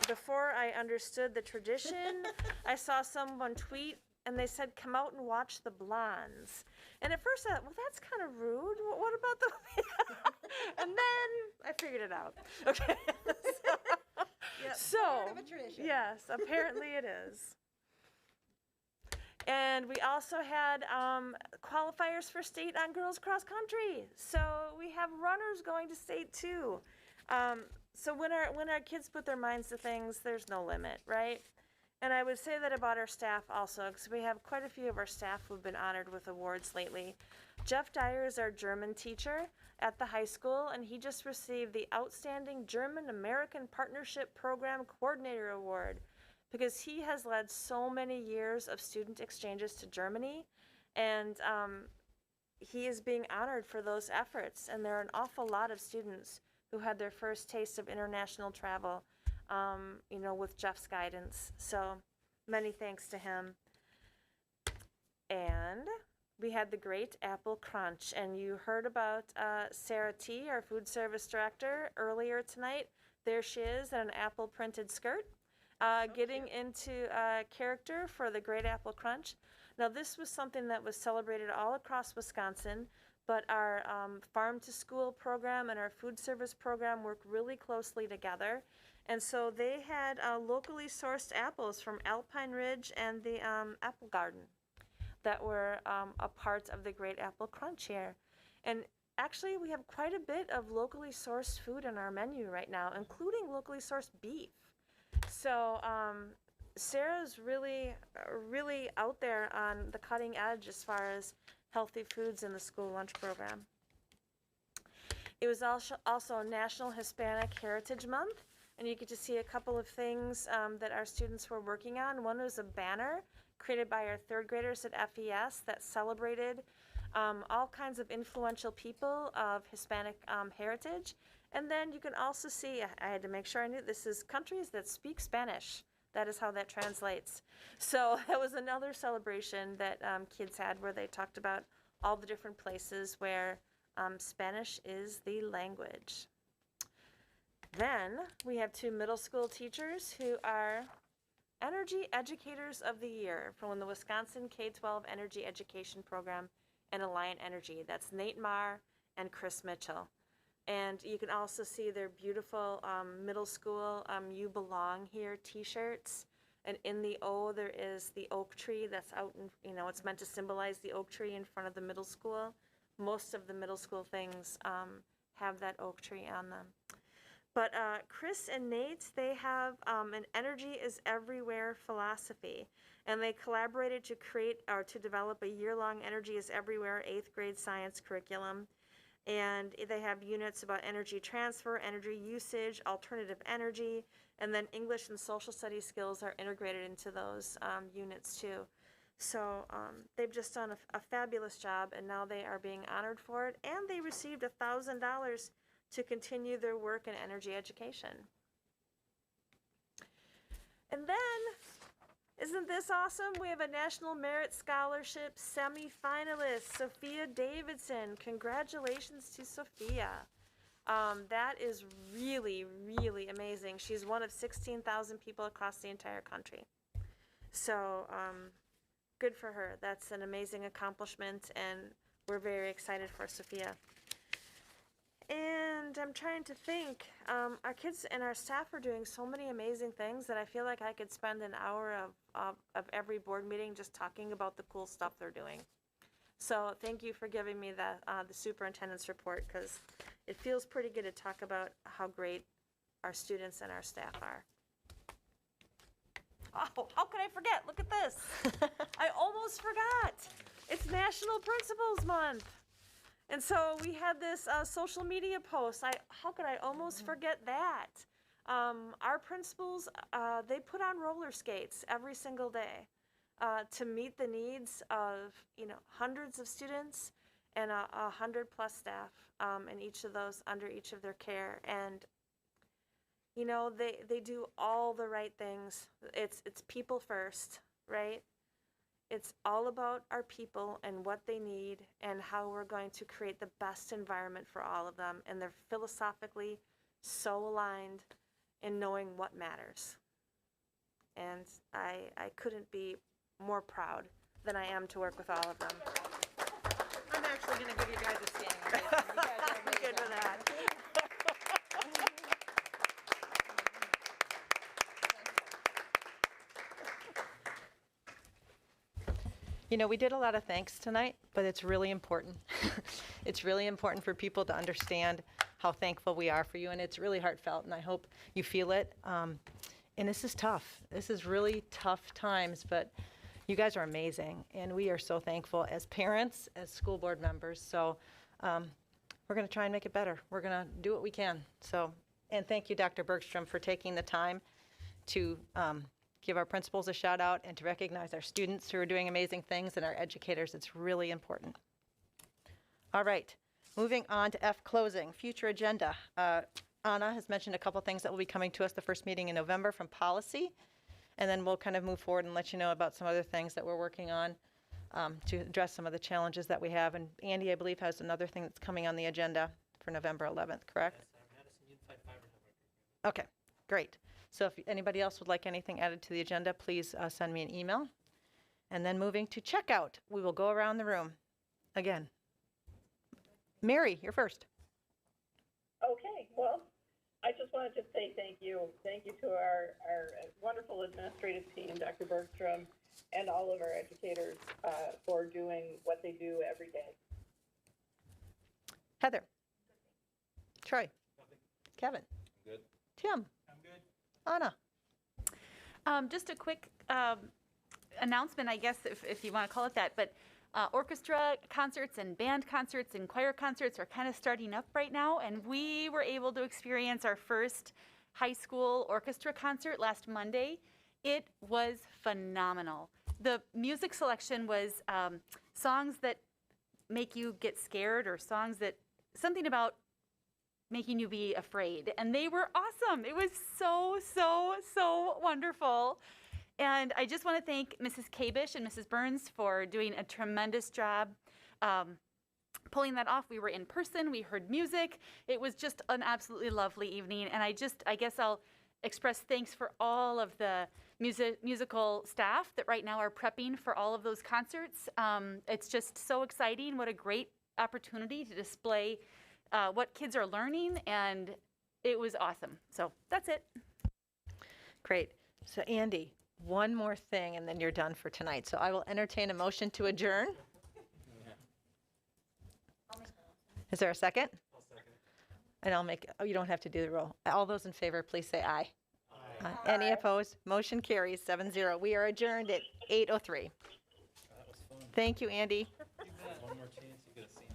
Before I understood the tradition, I saw someone tweet and they said, "Come out and watch the blondes." And at first I thought, well, that's kind of rude. What about the... And then I figured it out. Okay. Yep, So, part of a tradition. yes, apparently it is. And we also had qualifiers for state on girls cross country. So we have runners going to state too. So when our kids put their minds to things, there's no limit, right? And I would say that about our staff also, because we have quite a few of our staff who've been honored with awards lately. Jeff Dyer is our German teacher at the high school, and he just received the Outstanding German-American Partnership Program Coordinator Award because he has led so many years of student exchanges to Germany, and he is being honored for those efforts. And there are an awful lot of students who had their first taste of international travel, with Jeff's guidance. So many thanks to him. And we had the Great Apple Crunch, and you heard about Sarah T., our food service director, earlier tonight. There she is in an apple printed skirt, getting into character for the Great Apple Crunch. Now, this was something that was celebrated all across Wisconsin, but our farm to school program and our food service program work really closely together. And so they had locally sourced apples from Alpine Ridge and the Apple Garden that were a part of the Great Apple Crunch here. And actually, we have quite a bit of locally sourced food on our menu right now, including locally sourced beef. So Sarah's really, really out there on the cutting edge as far as healthy foods in the school lunch program. It was also National Hispanic Heritage Month, and you get to see a couple of things that our students were working on. One was a banner created by our third graders at FES that celebrated all kinds of influential people of Hispanic heritage. And then you can also see, I had to make sure I knew, this is countries that speak Spanish. That is how that translates. So that was another celebration that kids had where they talked about all the different places where Spanish is the language. Then we have 2 middle school teachers who are Energy Educators of the Year from the Wisconsin K-12 Energy Education Program and Alliant Energy. That's Nate Marr and Chris Mitchell. And you can also see their beautiful middle school You Belong Here t-shirts. And in the O, there is the oak tree that's out, it's meant to symbolize the oak tree in front of the middle school. Most of the middle school things have that oak tree on them. But Chris and Nate, they have an Energy is Everywhere philosophy. And they collaborated to create or to develop a year-long Energy is Everywhere 8th grade science curriculum. And they have units about energy transfer, energy usage, alternative energy, and then English and social studies skills are integrated into those units too. So they've just done a fabulous job, and now they are being honored for it, and they received $1,000 to continue their work in energy education. And then, isn't this awesome? We have a National Merit Scholarship semi-finalist, Sophia Davidson. Congratulations to Sophia. That is really, really amazing. She's one of 16,000 people across the entire country. So good for her. That's an amazing accomplishment, and we're very excited for Sophia. And I'm trying to think, our kids and our staff are doing so many amazing things that I feel like I could spend an hour of every board meeting just talking about the cool stuff they're doing. So thank you for giving me the superintendent's report, because it feels pretty good to talk about how great our students and our staff are. Oh, how could I forget? Look at this. I almost forgot. It's National Principals Month. And so we had this social media post. How could I almost forget that? Our principals, they put on roller skates every single day to meet the needs of, hundreds of students and 100+ staff in each of those, under each of their care. And, they do all the right things. It's people first, right? It's all about our people and what they need and how we're going to create the best environment for all of them. And they're philosophically so aligned in knowing what matters. And I couldn't be more proud than I am to work with all of them. I'm actually going to give you guys a standing ovation. You guys are I'm good with that. We did a lot of thanks tonight, but it's really important. It's really important for people to understand how thankful we are for you, and it's really heartfelt, and I hope you feel it. And this is tough. This is really tough times, but you guys are amazing, and we are so thankful as parents, as school board members. So we're going to try and make it better. We're going to do what we can. So, and thank you, Dr. Bergstrom, for taking the time to give our principals a shout out and to recognize our students who are doing amazing things and our educators. It's really important. All right, moving on to F, closing, future agenda. Anna has mentioned a couple things that will be coming to us the first meeting in November from policy, and then we'll kind of move forward and let you know about some other things that we're working on to address some of the challenges that we have. And Andy, I believe, has another thing that's coming on the agenda for November 11th, correct? Okay, great. So if anybody else would like anything added to the agenda, please send me an email. And then moving to checkout, we will go around the room again. Mary, you're first. Okay, well, I just wanted to say thank you. Thank you to our wonderful administrative team, Dr. Bergstrom, and all of our educators for doing what they do every day. Heather. Troy. Kevin. Good. Tim. I'm good. Anna. Just a quick announcement, I guess, if you want to call it that, but orchestra concerts and band concerts and choir concerts are kind of starting up right now, and we were able to experience our first high school orchestra concert last Monday. It was phenomenal. The music selection was songs that make you get scared, or songs that, something about making you be afraid, and they were awesome. It was so, so, so wonderful. And I just want to thank Mrs. Kabish and Mrs. Burns for doing a tremendous job pulling that off. We were in person, we heard music. It was just an absolutely lovely evening, and I guess I'll express thanks for all of the musical staff that right now are prepping for all of those concerts. It's just so exciting. What a great opportunity to display what kids are learning, and it was awesome. So that's it. Great. So Andy, one more thing, and then you're done for tonight. So I will entertain a motion to adjourn. Is there a second? I'll second. And I'll make, you don't have to do the roll. All those in favor, please say aye. Aye. Any opposed? Motion carries 7-0. We are adjourned at 8:03. That was fun. Thank you, Andy. One more chance, you could have seen